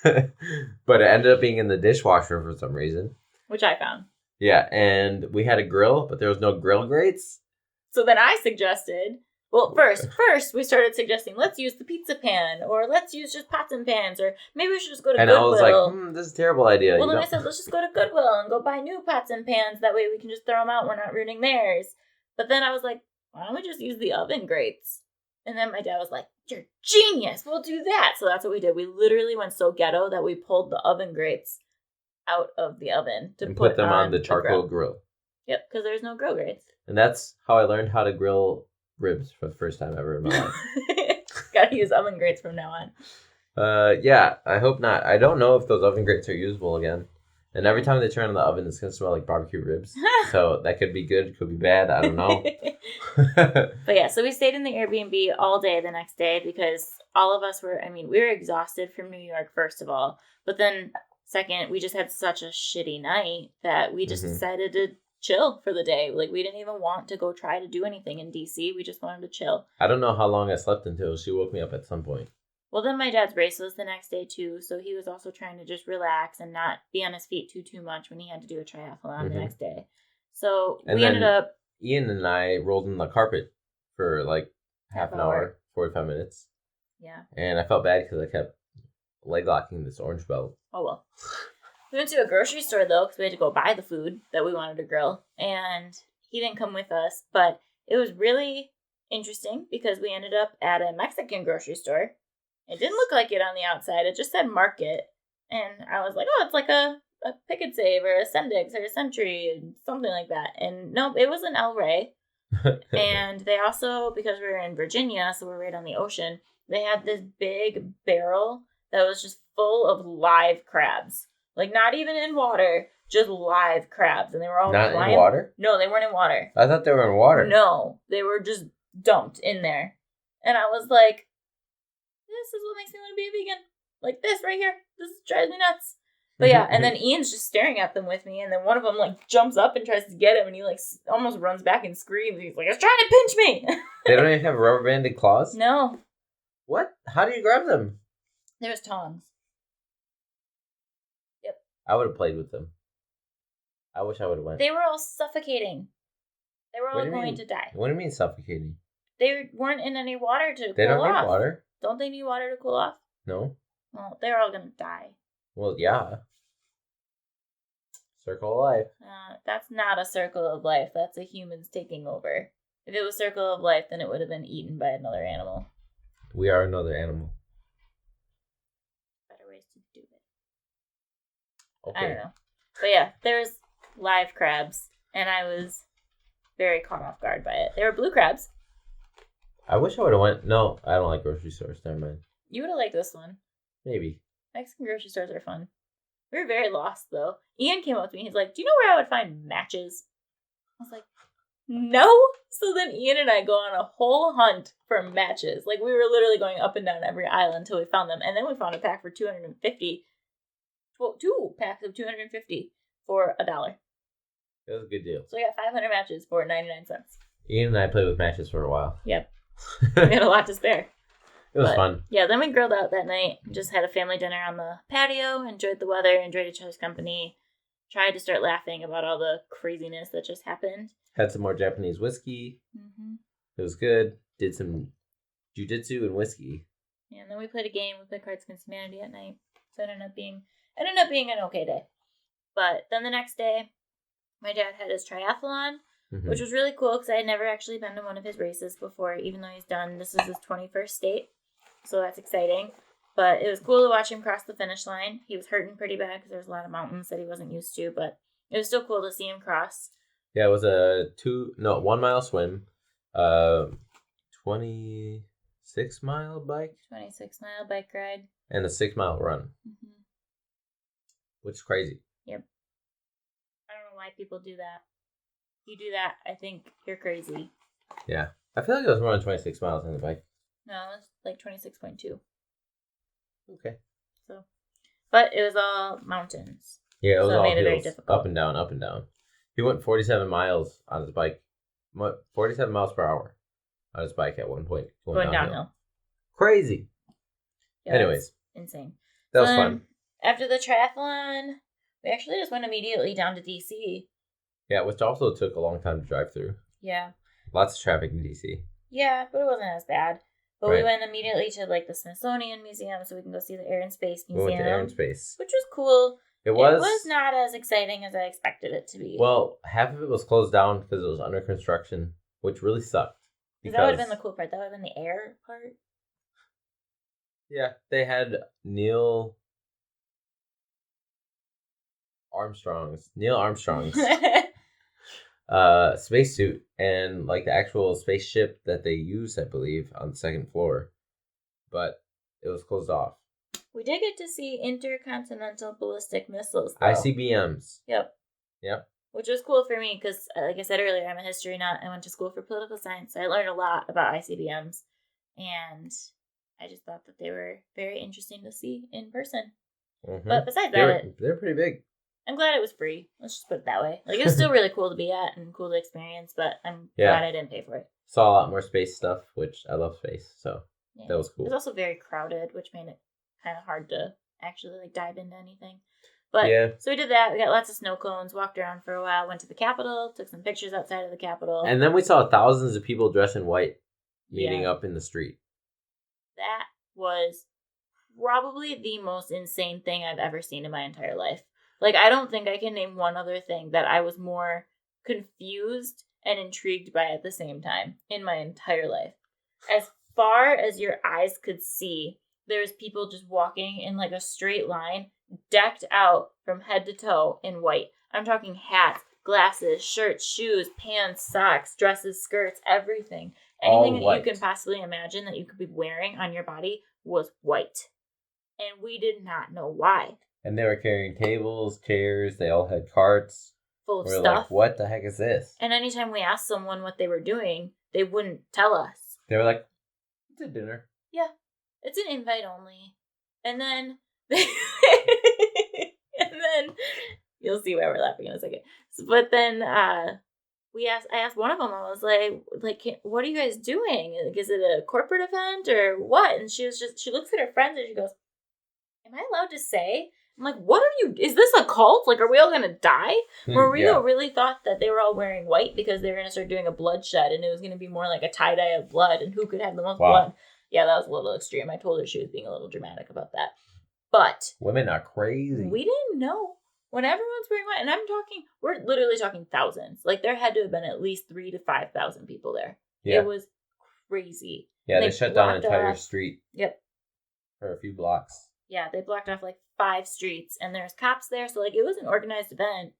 [SPEAKER 2] But it ended up being in the dishwasher for some reason.
[SPEAKER 1] Which I found.
[SPEAKER 2] Yeah, and we had a grill, but there was no grill grates.
[SPEAKER 1] So then I suggested, first we started suggesting, let's use the pizza pan, or let's use just pots and pans, or maybe we should just go to Goodwill. And I was
[SPEAKER 2] like, this is a terrible idea.
[SPEAKER 1] Well, then I said, let's just go to Goodwill and go buy new pots and pans. That way we can just throw them out. We're not ruining theirs. But then I was like, why don't we just use the oven grates? And then my dad was like, you're genius. We'll do that. So that's what we did. We literally went so ghetto that we pulled the oven grates out of the oven to put them on the
[SPEAKER 2] charcoal grill.
[SPEAKER 1] Yep, because there's no grill grates.
[SPEAKER 2] And that's how I learned how to grill ribs for the first time ever in my life.
[SPEAKER 1] Gotta use oven grates from now
[SPEAKER 2] on. Yeah, I hope not. I don't know if those oven grates are usable again. And every time they turn on the oven, it's going to smell like barbecue ribs. So that could be good, could be bad. I don't know.
[SPEAKER 1] But yeah, so we stayed in the Airbnb all day the next day because all of us were exhausted from New York, first of all. But then, second, we just had such a shitty night that we just decided to chill for the day. We didn't even want to go try to do anything in DC. We just wanted to chill.
[SPEAKER 2] I don't know how long I slept until she woke me up at some point.
[SPEAKER 1] Well, then my dad's race was the next day, too, so he was also trying to just relax and not be on his feet too much when he had to do a triathlon the next day. So we ended up...
[SPEAKER 2] Ian and I rolled in the carpet for half an hour, 45 minutes.
[SPEAKER 1] Yeah.
[SPEAKER 2] And I felt bad because I kept leg locking this orange belt.
[SPEAKER 1] Oh, well. We went to a grocery store, though, because we had to go buy the food that we wanted to grill. And he didn't come with us, but it was really interesting because we ended up at a Mexican grocery store. It didn't look like it on the outside. It just said market. And I was like, oh, it's like a Pick and Save or a Sendix or a Century, something like that. And nope, it was an El Rey. And they also, because we were in Virginia, so we're right on the ocean, they had this big barrel that was just full of live crabs. Like, not even in water, just live crabs. And they were all
[SPEAKER 2] not in water?
[SPEAKER 1] No, they weren't in water.
[SPEAKER 2] I thought they were in water.
[SPEAKER 1] No, they were just dumped in there. And I was like, this is what makes me want to be a vegan. Like, this right here. This drives me nuts. But yeah, and then Ian's just staring at them with me, and then one of them, like, jumps up and tries to get him, and he, like, almost runs back and screams. He's like, it's trying to pinch me!
[SPEAKER 2] They don't even have rubber banded claws?
[SPEAKER 1] No.
[SPEAKER 2] What? How do you grab them?
[SPEAKER 1] There was tongs. Yep.
[SPEAKER 2] I would have played with them. I wish I would have went.
[SPEAKER 1] They were all suffocating. They were all going to die.
[SPEAKER 2] What do you mean suffocating?
[SPEAKER 1] They weren't in any water to cool off.
[SPEAKER 2] They don't need water.
[SPEAKER 1] Don't they need water to cool off?
[SPEAKER 2] No.
[SPEAKER 1] Well, they're all going to die.
[SPEAKER 2] Well, yeah. Circle of life.
[SPEAKER 1] That's not a circle of life. That's a humans taking over. If it was circle of life, then it would have been eaten by another animal.
[SPEAKER 2] We are another animal.
[SPEAKER 1] Better ways to do it.
[SPEAKER 2] Okay.
[SPEAKER 1] I don't know. But yeah, there was live crabs, and I was very caught off guard by it. They were blue crabs.
[SPEAKER 2] I wish I would have went. No, I don't like grocery stores. Never mind.
[SPEAKER 1] You would have liked this one.
[SPEAKER 2] Maybe.
[SPEAKER 1] Mexican grocery stores are fun. We were very lost, though. Ian came up to me. He's like, do you know where I would find matches? I was like, no. So then Ian and I go on a whole hunt for matches. Like, we were literally going up and down every aisle until we found them. And then we found a pack for $250. Well, 2 packs of $250 for $1.
[SPEAKER 2] That was a good deal.
[SPEAKER 1] So we got 500 matches for 99 cents.
[SPEAKER 2] Ian and I played with matches for a while.
[SPEAKER 1] Yep. We had a lot to spare.
[SPEAKER 2] It was fun.
[SPEAKER 1] Yeah, then we grilled out that night. Just had a family dinner on the patio. Enjoyed the weather. Enjoyed each other's company. Tried to start laughing about all the craziness that just happened.
[SPEAKER 2] Had some more Japanese whiskey. Mm-hmm. It was good. Did some jiu-jitsu and whiskey.
[SPEAKER 1] Yeah, and then we played a game. We played Cards Against Humanity at night. So it ended up being an okay day. But then the next day, my dad had his triathlon, which was really cool because I had never actually been to one of his races before, even though he's done, this is his 21st state. So that's exciting. But it was cool to watch him cross the finish line. He was hurting pretty bad because there's a lot of mountains that he wasn't used to, but it was still cool to see him cross.
[SPEAKER 2] Yeah, it was a 1 mile swim, 26-mile bike.
[SPEAKER 1] 26-mile bike ride.
[SPEAKER 2] And a 6-mile run. Mm-hmm. Which is crazy.
[SPEAKER 1] Yep. I don't know why people do that. If you do that, I think you're crazy.
[SPEAKER 2] Yeah. I feel like I was running 26 miles on the bike.
[SPEAKER 1] No, it's like 26.2.
[SPEAKER 2] Okay.
[SPEAKER 1] So, but it was all mountains.
[SPEAKER 2] Yeah, it was all
[SPEAKER 1] made
[SPEAKER 2] hills,
[SPEAKER 1] it very difficult.
[SPEAKER 2] Up and down, up and down. He went 47 miles on his bike. 47 miles per hour on his bike at one point.
[SPEAKER 1] Going downhill.
[SPEAKER 2] Crazy.
[SPEAKER 1] Yeah, anyways. Insane.
[SPEAKER 2] That was fun.
[SPEAKER 1] After the triathlon, we actually just went immediately down to DC.
[SPEAKER 2] Yeah, which also took a long time to drive through.
[SPEAKER 1] Yeah.
[SPEAKER 2] Lots of traffic in DC.
[SPEAKER 1] Yeah, but it wasn't as bad. But we went immediately to like the Smithsonian Museum so we can go see the Air and Space Museum.
[SPEAKER 2] We went to Air and Space.
[SPEAKER 1] Which was cool.
[SPEAKER 2] It was
[SPEAKER 1] not as exciting as I expected it to be.
[SPEAKER 2] Well, half of it was closed down because it was under construction, which really sucked.
[SPEAKER 1] Because that would have been the cool part. That would have been the air part.
[SPEAKER 2] Yeah, they had Neil Armstrong's spacesuit and like the actual spaceship that they use, I believe, on the second floor. But it was closed off.
[SPEAKER 1] We did get to see intercontinental ballistic missiles, though.
[SPEAKER 2] ICBMs.
[SPEAKER 1] Yep.
[SPEAKER 2] Yep.
[SPEAKER 1] Which was cool for me because, like I said earlier, I'm a history nut. I went to school for political science. So I learned a lot about ICBMs. And I just thought that they were very interesting to see in person. Mm-hmm. But besides
[SPEAKER 2] they're pretty big.
[SPEAKER 1] I'm glad it was free. Let's just put it that way. Like, it was still really cool to be at and cool to experience, but I'm glad I didn't pay for it. Saw
[SPEAKER 2] a lot more space stuff, which I love space, so that was cool.
[SPEAKER 1] It was also very crowded, which made it kind of hard to actually like dive into anything. But so we did that. We got lots of snow cones, walked around for a while, went to the Capitol, took some pictures outside of the Capitol.
[SPEAKER 2] And then we saw thousands of people dressed in white meeting up in the street.
[SPEAKER 1] That was probably the most insane thing I've ever seen in my entire life. Like, I don't think I can name one other thing that I was more confused and intrigued by at the same time in my entire life. As far as your eyes could see, there's people just walking in like a straight line, decked out from head to toe in white. I'm talking hats, glasses, shirts, shoes, pants, socks, dresses, skirts, everything. Anything that you can possibly imagine that you could be wearing on your body was white. And we did not know why.
[SPEAKER 2] And they were carrying tables, chairs, they all had carts.
[SPEAKER 1] Full of
[SPEAKER 2] stuff. Like, what the heck is this?
[SPEAKER 1] And anytime we asked someone what they were doing, they wouldn't tell us.
[SPEAKER 2] They were like, it's a dinner.
[SPEAKER 1] Yeah. It's an invite only. And then you'll see why we're laughing in a second. But then I asked one of them, I was like, what are you guys doing? Like, is it a corporate event or what? And she looks at her friends and she goes, am I allowed to say? I'm like, what are you, is this a cult? Like, are we all going to die? Mario really thought that they were all wearing white because they were going to start doing a bloodshed and it was going to be more like a tie-dye of blood and who could have the most blood. Yeah, that was a little extreme. I told her she was being a little dramatic about that. But
[SPEAKER 2] women are crazy.
[SPEAKER 1] We didn't know. When everyone's wearing white, and we're literally talking thousands. Like, there had to have been at least 3,000 to 5,000 people there. Yeah. It was crazy.
[SPEAKER 2] Yeah, they shut down an entire street.
[SPEAKER 1] Yep.
[SPEAKER 2] For a few blocks.
[SPEAKER 1] Yeah, they blocked off like 5 streets, and there's cops there, so like it was an organized event.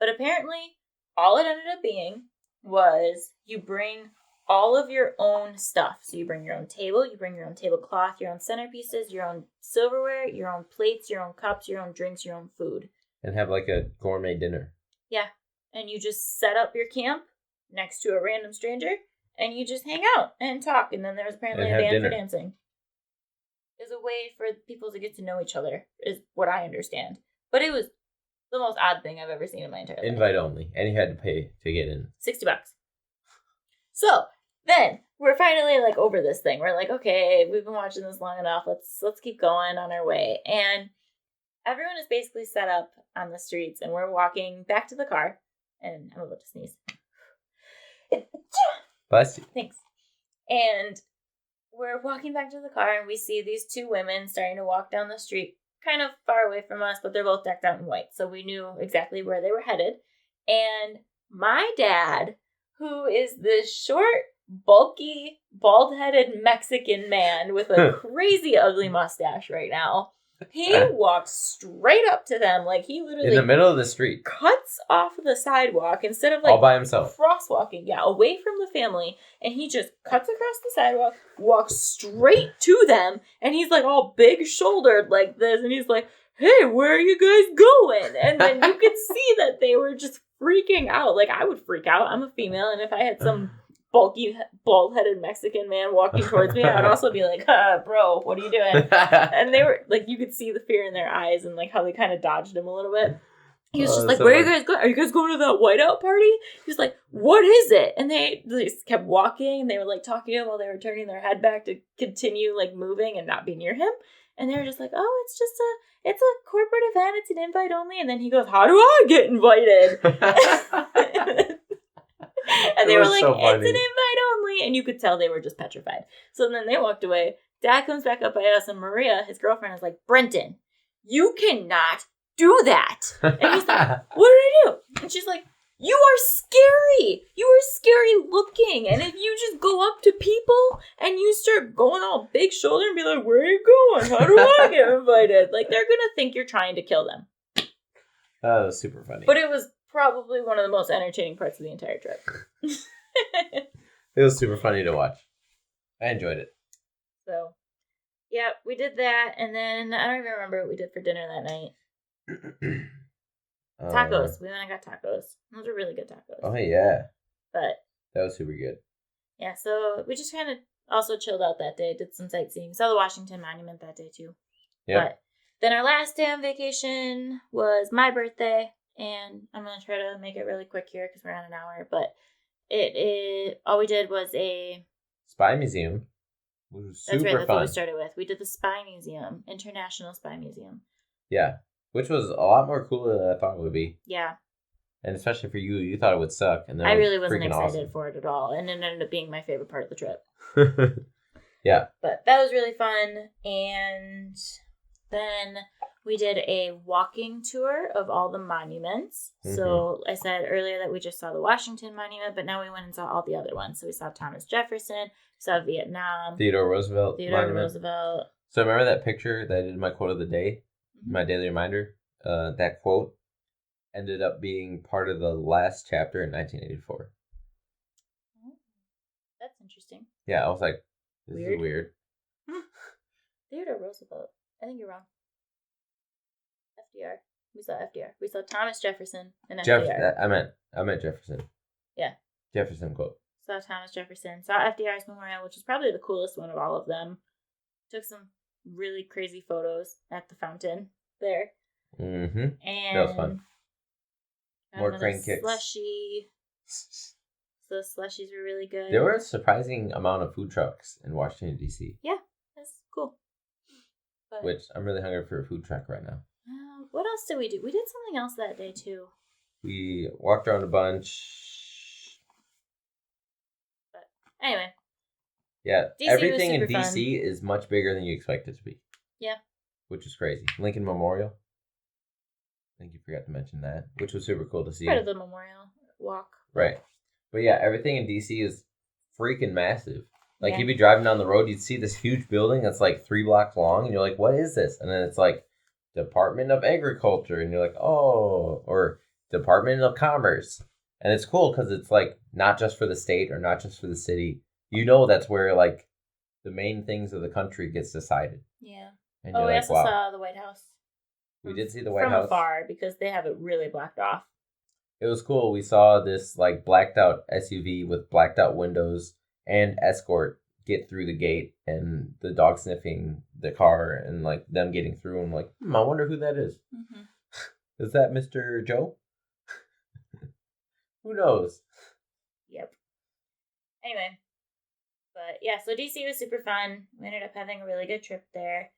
[SPEAKER 1] But apparently, all it ended up being was you bring all of your own stuff. So you bring your own table, you bring your own tablecloth, your own centerpieces, your own silverware, your own plates, your own cups, your own drinks, your own food.
[SPEAKER 2] And have like a gourmet dinner.
[SPEAKER 1] Yeah. And you just set up your camp next to a random stranger, and you just hang out and talk. And then there was apparently a band for dancing. It was a way for people to get to know each other, is what I understand. But it was the most odd thing I've ever seen in my entire life.
[SPEAKER 2] Invite only. And you had to pay to get in.
[SPEAKER 1] $60. So then we're finally like over this thing. We're like, okay, we've been watching this long enough. Let's keep going on our way. And everyone is basically set up on the streets, and we're walking back to the car. And I'm about to sneeze.
[SPEAKER 2] Bless you.
[SPEAKER 1] Thanks. And we're walking back to the car, and we see these 2 women starting to walk down the street, kind of far away from us, but they're both decked out in white. So we knew exactly where they were headed. And my dad, who is this short, bulky, bald-headed Mexican man with a crazy ugly mustache right now, he walks straight up to them, like he literally
[SPEAKER 2] in the middle of the street
[SPEAKER 1] cuts off the sidewalk instead of like
[SPEAKER 2] all by himself,
[SPEAKER 1] crosswalking, away from the family, and he just cuts across the sidewalk, walks straight to them, and he's like all big shouldered like this, and he's like, hey, where are you guys going? And then you could see that they were just freaking out. Like, I would freak out. I'm a female, and if I had some bulky, bald-headed Mexican man walking towards me, I would also be like, bro, what are you doing? And they were, like, you could see the fear in their eyes and, like, how they kind of dodged him a little bit. He was just like, where are you guys going? Are you guys going to that whiteout party? He was like, what is it? And they just kept walking, and they were, like, talking to him while they were turning their head back to continue, like, moving and not be near him. And they were just like, oh, it's a corporate event. It's an invite only. And then he goes, how do I get invited? And they were like, it's an invite only. And you could tell they were just petrified. So then they walked away. Dad comes back up by us, and Maria, his girlfriend, is like, Brenton, you cannot do that. And he's like, what did I do? And she's like, you are scary. You are scary looking. And if you just go up to people and you start going all big shoulder and be like, where are you going? How do I get invited? Like, they're going to think you're trying to kill them.
[SPEAKER 2] That was super funny.
[SPEAKER 1] But it was probably one of the most entertaining parts of the entire trip.
[SPEAKER 2] It was super funny to watch. I enjoyed it.
[SPEAKER 1] So, yeah, we did that. And then I don't even remember what we did for dinner that night. Tacos. We went and got tacos. Those were really good tacos.
[SPEAKER 2] Oh, yeah.
[SPEAKER 1] But
[SPEAKER 2] that was super good.
[SPEAKER 1] Yeah, so we just kind of also chilled out that day, did some sightseeing. Saw the Washington Monument that day, too. Yeah. But then our last day on vacation was my birthday. And I'm going to try to make it really quick here because we're on an hour. But it all we did was a
[SPEAKER 2] Spy Museum. It was super
[SPEAKER 1] That's right, that's
[SPEAKER 2] fun.
[SPEAKER 1] what we started with. We did the Spy Museum, International Spy Museum.
[SPEAKER 2] Yeah, which was a lot more cooler than I thought it would be.
[SPEAKER 1] Yeah.
[SPEAKER 2] And especially for you, you thought it would suck. And
[SPEAKER 1] I really wasn't excited for it at all. And it ended up being my favorite part of the trip.
[SPEAKER 2] Yeah.
[SPEAKER 1] But that was really fun. And Then we did a walking tour of all the monuments. Mm-hmm. So I said earlier that we just saw the Washington Monument, but now we went and saw all the other ones. So we saw Thomas Jefferson, saw Vietnam.
[SPEAKER 2] Theodore Roosevelt.
[SPEAKER 1] Roosevelt.
[SPEAKER 2] So remember that picture that I did my quote of the day? Mm-hmm. My daily reminder? That quote ended up being part of the last chapter in 1984.
[SPEAKER 1] That's interesting.
[SPEAKER 2] Yeah, I was like, this is weird.
[SPEAKER 1] Theodore Roosevelt. I think you're wrong. FDR. We saw FDR. We saw Thomas Jefferson and FDR.
[SPEAKER 2] I meant Jefferson.
[SPEAKER 1] Yeah.
[SPEAKER 2] Jefferson quote.
[SPEAKER 1] Saw Thomas Jefferson. Saw FDR's memorial, which is probably the coolest one of all of them. Took some really crazy photos at the fountain there.
[SPEAKER 2] Mm-hmm.
[SPEAKER 1] And
[SPEAKER 2] that was fun. More crane kicks.
[SPEAKER 1] Slushy. So the slushies were really good.
[SPEAKER 2] There were a surprising amount of food trucks in Washington, DC.
[SPEAKER 1] Yeah, that's cool.
[SPEAKER 2] But, which I'm really hungry for a food truck right now.
[SPEAKER 1] What else did we do? We did something else that day, too.
[SPEAKER 2] We walked around a bunch.
[SPEAKER 1] But anyway.
[SPEAKER 2] Yeah, DC everything in DC is much bigger than you expect it to be.
[SPEAKER 1] Yeah.
[SPEAKER 2] Which is crazy. Lincoln Memorial. I think you forgot to mention that, which was super cool to see.
[SPEAKER 1] Part of the memorial walk.
[SPEAKER 2] Right. But yeah, everything in DC is freaking massive. Like, you'd be driving down the road, you'd see this huge building that's like 3 blocks long, and you're like, what is this? And then it's like, Department of Agriculture, and you're like, oh, or Department of Commerce. And it's cool because it's like, not just for the state or not just for the city. You know that's where, like, the main things of the country gets decided.
[SPEAKER 1] Yeah.
[SPEAKER 2] And
[SPEAKER 1] we also saw the White House.
[SPEAKER 2] We did see the White House.
[SPEAKER 1] From afar, because they have it really blocked off.
[SPEAKER 2] It was cool. We saw this, like, blacked out SUV with blacked out windows and escort get through the gate, and the dog sniffing the car and, like, them getting through. I'm like, I wonder who that is. Mm-hmm. Is that Mr. Joe? Who knows?
[SPEAKER 1] Yep. Anyway. But, yeah, so DC was super fun. We ended up having a really good trip there.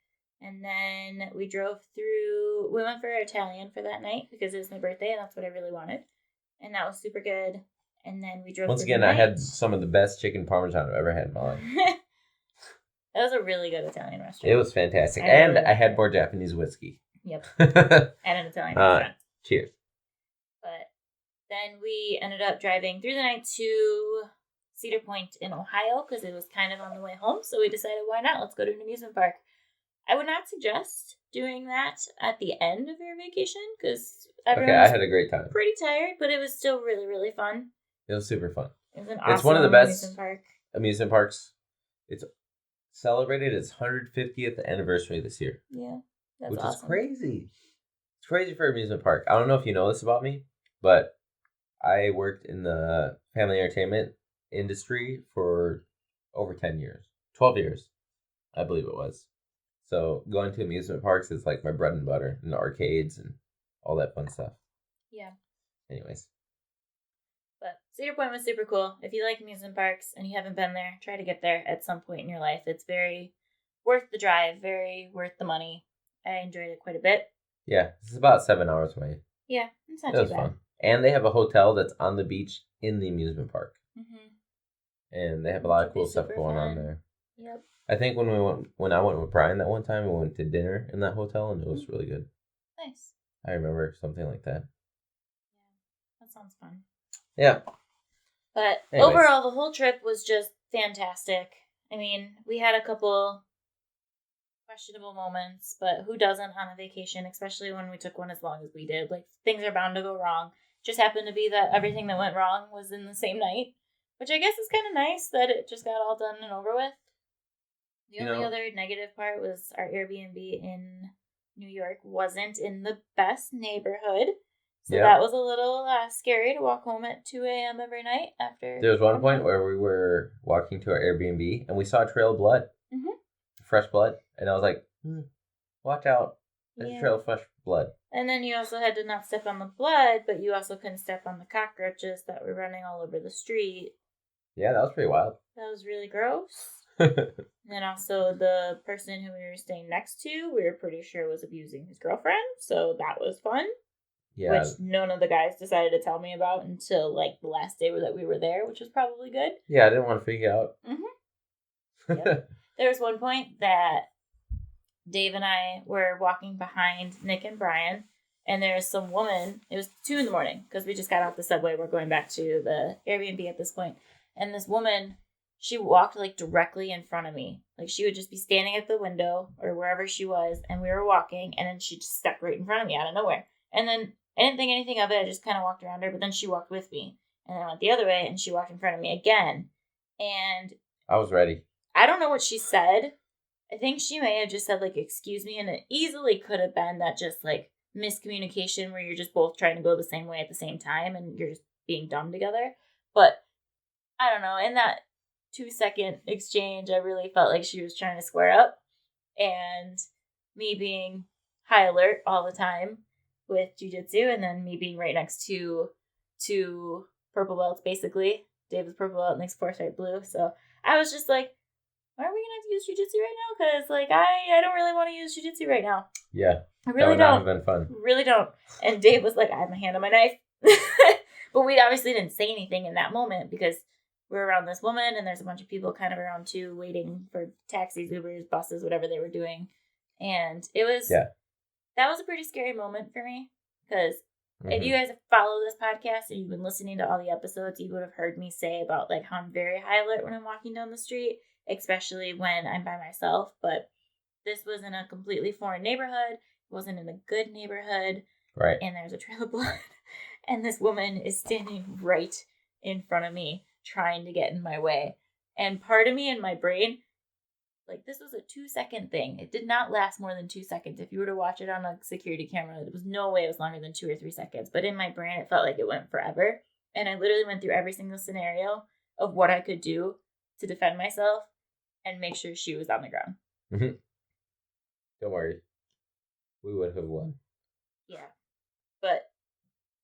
[SPEAKER 1] And then we drove through, we went for Italian for that night because it was my birthday and that's what I really wanted. And that was super good. And then we drove
[SPEAKER 2] Once again, I had some of the best chicken parmesan I've ever had in my life.
[SPEAKER 1] That was a really good Italian restaurant.
[SPEAKER 2] It was fantastic. And I had more Japanese whiskey.
[SPEAKER 1] Yep. And an Italian restaurant.
[SPEAKER 2] Cheers.
[SPEAKER 1] But then we ended up driving through the night to Cedar Point in Ohio because it was kind of on the way home. So we decided, why not? Let's go to an amusement park. I would not suggest doing that at the end of your vacation because everyone
[SPEAKER 2] I had a great time.
[SPEAKER 1] Pretty tired, but it was still really, really fun.
[SPEAKER 2] It was super fun.
[SPEAKER 1] It was an awesome
[SPEAKER 2] it's one of the best
[SPEAKER 1] amusement
[SPEAKER 2] parks. It's celebrated its 150th anniversary this year.
[SPEAKER 1] Yeah, that's
[SPEAKER 2] which
[SPEAKER 1] awesome.
[SPEAKER 2] Is crazy. It's crazy for an amusement park. I don't know if you know this about me, but I worked in the family entertainment industry for over 10 years. 12 years, I believe it was. So going to amusement parks is like my bread and butter, and the arcades and all that fun stuff.
[SPEAKER 1] Yeah.
[SPEAKER 2] Anyways.
[SPEAKER 1] But Cedar Point was super cool. If you like amusement parks and you haven't been there, try to get there at some point in your life. It's very worth the drive, very worth the money. I enjoyed it quite a bit.
[SPEAKER 2] Yeah, this is about 7 hours away.
[SPEAKER 1] Yeah, it's not too bad. It was fun.
[SPEAKER 2] And they have a hotel that's on the beach in the amusement park.
[SPEAKER 1] Mm-hmm.
[SPEAKER 2] And they have a lot of cool stuff going on there.
[SPEAKER 1] Yep.
[SPEAKER 2] I think when I went with Brian that one time, we went to dinner in that hotel, and it was really good.
[SPEAKER 1] Nice.
[SPEAKER 2] I remember something like that.
[SPEAKER 1] Yeah, that sounds fun.
[SPEAKER 2] Yeah.
[SPEAKER 1] But overall, the whole trip was just fantastic. I mean, we had a couple questionable moments, but who doesn't on a vacation, especially when we took one as long as we did? Like, things are bound to go wrong. Just happened to be that everything that went wrong was in the same night, which I guess is kind of nice that it just got all done and over with. The only other negative part was our Airbnb in New York wasn't in the best neighborhood. So that was a little scary to walk home at 2 a.m. every night after.
[SPEAKER 2] There was one point where we were walking to our Airbnb and we saw a trail of blood. Mm-hmm. Fresh blood. And I was like, watch out. There's a trail of fresh blood.
[SPEAKER 1] And then you also had to not step on the blood, but you also couldn't step on the cockroaches that were running all over the street.
[SPEAKER 2] Yeah, that was pretty wild.
[SPEAKER 1] That was really gross. And then also the person who we were staying next to, we were pretty sure was abusing his girlfriend. So that was fun. Yeah. Which none of the guys decided to tell me about until like the last day that we were there, which was probably good.
[SPEAKER 2] Yeah, I didn't want to freak you out.
[SPEAKER 1] Mm-hmm. Yep. There was one point that Dave and I were walking behind Nick and Brian, and there's some woman. It was 2 a.m. because we just got off the subway. We're going back to the Air BNB at this point. And this woman, she walked like directly in front of me. Like she would just be standing at the window or wherever she was, and we were walking, and then she just stepped right in front of me out of nowhere. And then I didn't think anything of it. I just kind of walked around her, but then she walked with me. And then I went the other way, and she walked in front of me again. And
[SPEAKER 2] I was ready.
[SPEAKER 1] I don't know what she said. I think she may have just said, like, excuse me, and it easily could have been that just, like, miscommunication where you're just both trying to go the same way at the same time, and you're just being dumb together. But, I don't know, in that 2-second exchange, I really felt like she was trying to square up. And me being high alert all the time with jiu-jitsu, and then me being right next to 2 purple belts, basically. David's purple belt, Nick's foresight blue. So I was just like, are we going to have to use jiu-jitsu right now? Because, like, I don't really want to use jiu-jitsu right now.
[SPEAKER 2] Yeah.
[SPEAKER 1] I really don't.
[SPEAKER 2] That would not have been fun.
[SPEAKER 1] Really don't. And Dave was like, I have my hand on my knife. But we obviously didn't say anything in that moment because we're around this woman and there's a bunch of people kind of around too waiting for taxis, Ubers, buses, whatever they were doing. And it was, that was a pretty scary moment for me because if you guys follow this podcast and you've been listening to all the episodes, you would have heard me say about like how I'm very high alert when I'm walking down the street, especially when I'm by myself. But this was in a completely foreign neighborhood. It wasn't in a good neighborhood.
[SPEAKER 2] Right.
[SPEAKER 1] And there's a trail of blood. And this woman is standing right in front of me, trying to get in my way. And part of me in my brain, like, this was a 2-second thing. It did not last more than 2 seconds. If you were to watch it on a security camera, there was no way it was longer than 2 or 3 seconds. But in my brain, it felt like it went forever. And I literally went through every single scenario of what I could do to defend myself and make sure she was on the ground.
[SPEAKER 2] Don't worry. We would have won.
[SPEAKER 1] Yeah. But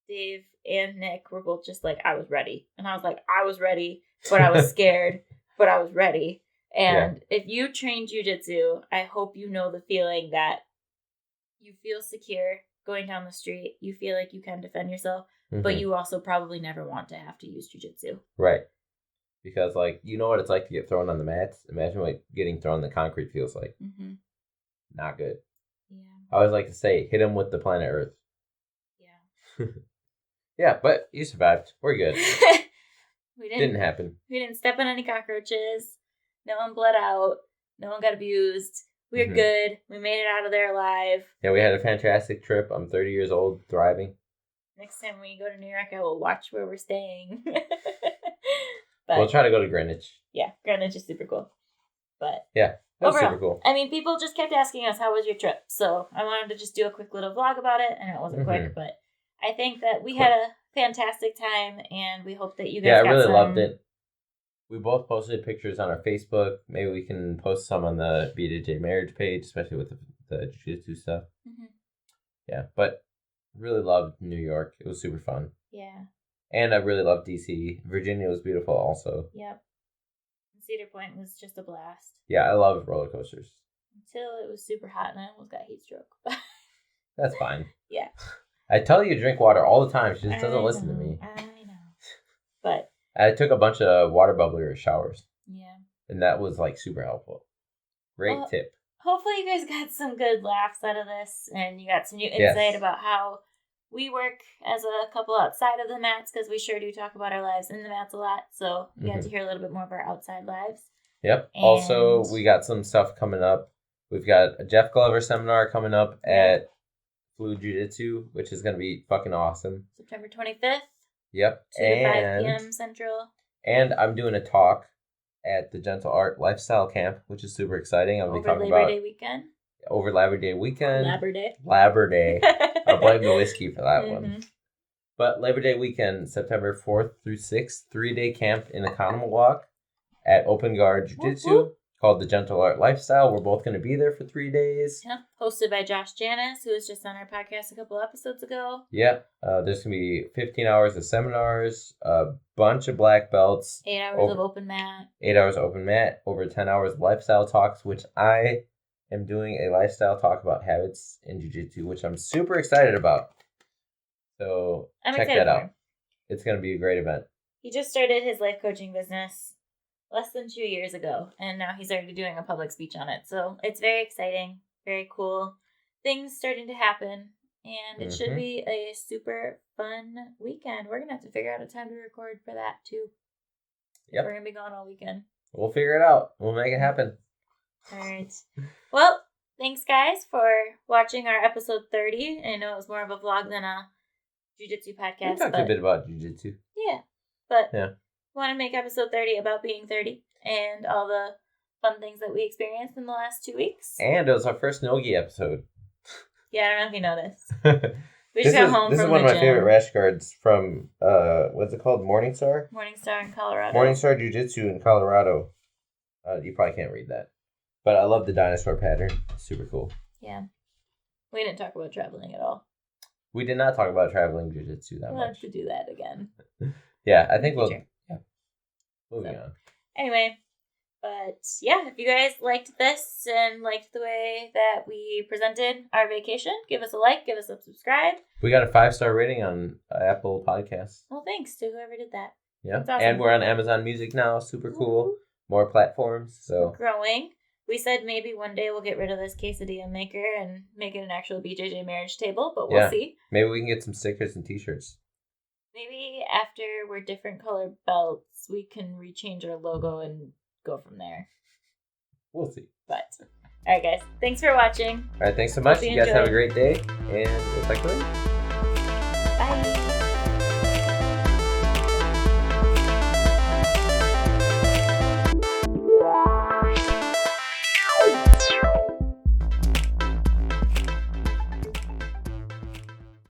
[SPEAKER 1] Dave and Nick were both just like, I was ready. And I was like, I was ready, but I was scared, but I was ready. And if you train jiu-jitsu, I hope you know the feeling that you feel secure going down the street. You feel like you can defend yourself, but you also probably never want to have to use jiu-jitsu.
[SPEAKER 2] Right. Because, like, you know what it's like to get thrown on the mats? Imagine what getting thrown on the concrete feels like. Not good.
[SPEAKER 1] Yeah.
[SPEAKER 2] I always like to say, hit him with the planet Earth.
[SPEAKER 1] Yeah.
[SPEAKER 2] Yeah, but you survived. We're good. Didn't happen.
[SPEAKER 1] We didn't step on any cockroaches. No one bled out. No one got abused. We were good. We made it out of there alive.
[SPEAKER 2] Yeah, we had a fantastic trip. I'm 30 years old, thriving.
[SPEAKER 1] Next time we go to New York, I will watch where we're staying.
[SPEAKER 2] But we'll try to go to Greenwich.
[SPEAKER 1] Yeah, Greenwich is super cool. But
[SPEAKER 2] yeah, that was super cool.
[SPEAKER 1] I mean, people just kept asking us, how was your trip? So I wanted to just do a quick little vlog about it. I know it wasn't quick, but I think that we had a fantastic time, and we hope that you guys got some. Yeah, I really loved it.
[SPEAKER 2] We both posted pictures on our Facebook. Maybe we can post some on the BJJ marriage page, especially with the jiu-jitsu stuff. Yeah, but really loved New York. It was super fun.
[SPEAKER 1] Yeah.
[SPEAKER 2] And I really loved DC. Virginia was beautiful also.
[SPEAKER 1] Yep. Cedar Point was just a blast.
[SPEAKER 2] Yeah, I love roller coasters.
[SPEAKER 1] Until it was super hot and I almost got heat stroke.
[SPEAKER 2] That's fine.
[SPEAKER 1] Yeah.
[SPEAKER 2] I tell you to drink water all the time. She just doesn't listen to me.
[SPEAKER 1] I know. But
[SPEAKER 2] I took a bunch of water bubbler showers.
[SPEAKER 1] Yeah.
[SPEAKER 2] And that was like super helpful. Great tip.
[SPEAKER 1] Hopefully you guys got some good laughs out of this and you got some new insight about how we work as a couple outside of the mats, because we sure do talk about our lives in the mats a lot. So you got to hear a little bit more of our outside lives.
[SPEAKER 2] Yep. And also, we got some stuff coming up. We've got a Jeff Glover seminar coming up at Flu Jiu-Jitsu, which is going to be fucking awesome.
[SPEAKER 1] September 25th.
[SPEAKER 2] Yep.
[SPEAKER 1] 2 to 5 p.m. Central.
[SPEAKER 2] And I'm doing a talk at the Gentle Art Lifestyle Camp, which is super exciting. I'll be talking about
[SPEAKER 1] Labor Day weekend.
[SPEAKER 2] Over Labor Day weekend.
[SPEAKER 1] Labor Day.
[SPEAKER 2] I'll blame the whiskey for that one. But Labor Day weekend, September 4th through 6th, 3-day camp in Economawalk at Open Guard Jiu-Jitsu called the Gentle Art Lifestyle. We're both going to be there for 3 days.
[SPEAKER 1] Yeah. Hosted by Josh Janis, who was just on our podcast a couple episodes ago.
[SPEAKER 2] Yeah. There's going to be 15 hours of seminars, a bunch of black belts.
[SPEAKER 1] 8 hours of open mat.
[SPEAKER 2] 8 hours of open mat, over 10 hours of lifestyle talks, which I am doing a lifestyle talk about habits in jiu-jitsu, which I'm super excited about. So check that out. It's going to be a great event.
[SPEAKER 1] He just started his life coaching business less than 2 years ago, and now he's already doing a public speech on it. So it's very exciting. very cool things starting to happen. And it should be a super fun weekend. We're going to have to figure out a time to record for that, too. Yep. We're going to be gone all weekend.
[SPEAKER 2] We'll figure it out. We'll make it happen.
[SPEAKER 1] All right. Well, thanks, guys, for watching our episode 30. I know it was more of a vlog than a jiu-jitsu podcast.
[SPEAKER 2] We talked a bit about jiu-jitsu.
[SPEAKER 1] Yeah. But want to make episode 30 about being 30 and all the fun things that we experienced in the last 2 weeks.
[SPEAKER 2] And it was our first Nogi episode.
[SPEAKER 1] Yeah, I don't know if you know this. We just got home from the gym. This is one of my
[SPEAKER 2] favorite rash guards from, what's it called? Morningstar?
[SPEAKER 1] Morningstar in Colorado.
[SPEAKER 2] Morningstar Jiu Jitsu in Colorado. You probably can't read that. But I love the dinosaur pattern. Super cool.
[SPEAKER 1] Yeah. We didn't talk about traveling at all.
[SPEAKER 2] We did not talk about traveling Jiu Jitsu that much.
[SPEAKER 1] We'll have to do that again.
[SPEAKER 2] Yeah, I think we'll... Yeah. Moving on.
[SPEAKER 1] Anyway... But yeah, if you guys liked this and liked the way that we presented our vacation, give us a like, give us a subscribe.
[SPEAKER 2] We got a 5-star rating on Apple Podcasts.
[SPEAKER 1] Well, thanks to whoever did that.
[SPEAKER 2] Yeah, awesome. And we're on Amazon Music now. Super cool. Woo-hoo. More platforms. So
[SPEAKER 1] growing. We said maybe one day we'll get rid of this quesadilla maker and make it an actual BJJ marriage table, but we'll see.
[SPEAKER 2] Maybe we can get some stickers and t-shirts.
[SPEAKER 1] Maybe after we're different color belts, we can rechange our logo and go from there.
[SPEAKER 2] We'll see.
[SPEAKER 1] But, alright guys, thanks for watching.
[SPEAKER 2] Alright, thanks so much. You guys have a great day, and we'll talk later.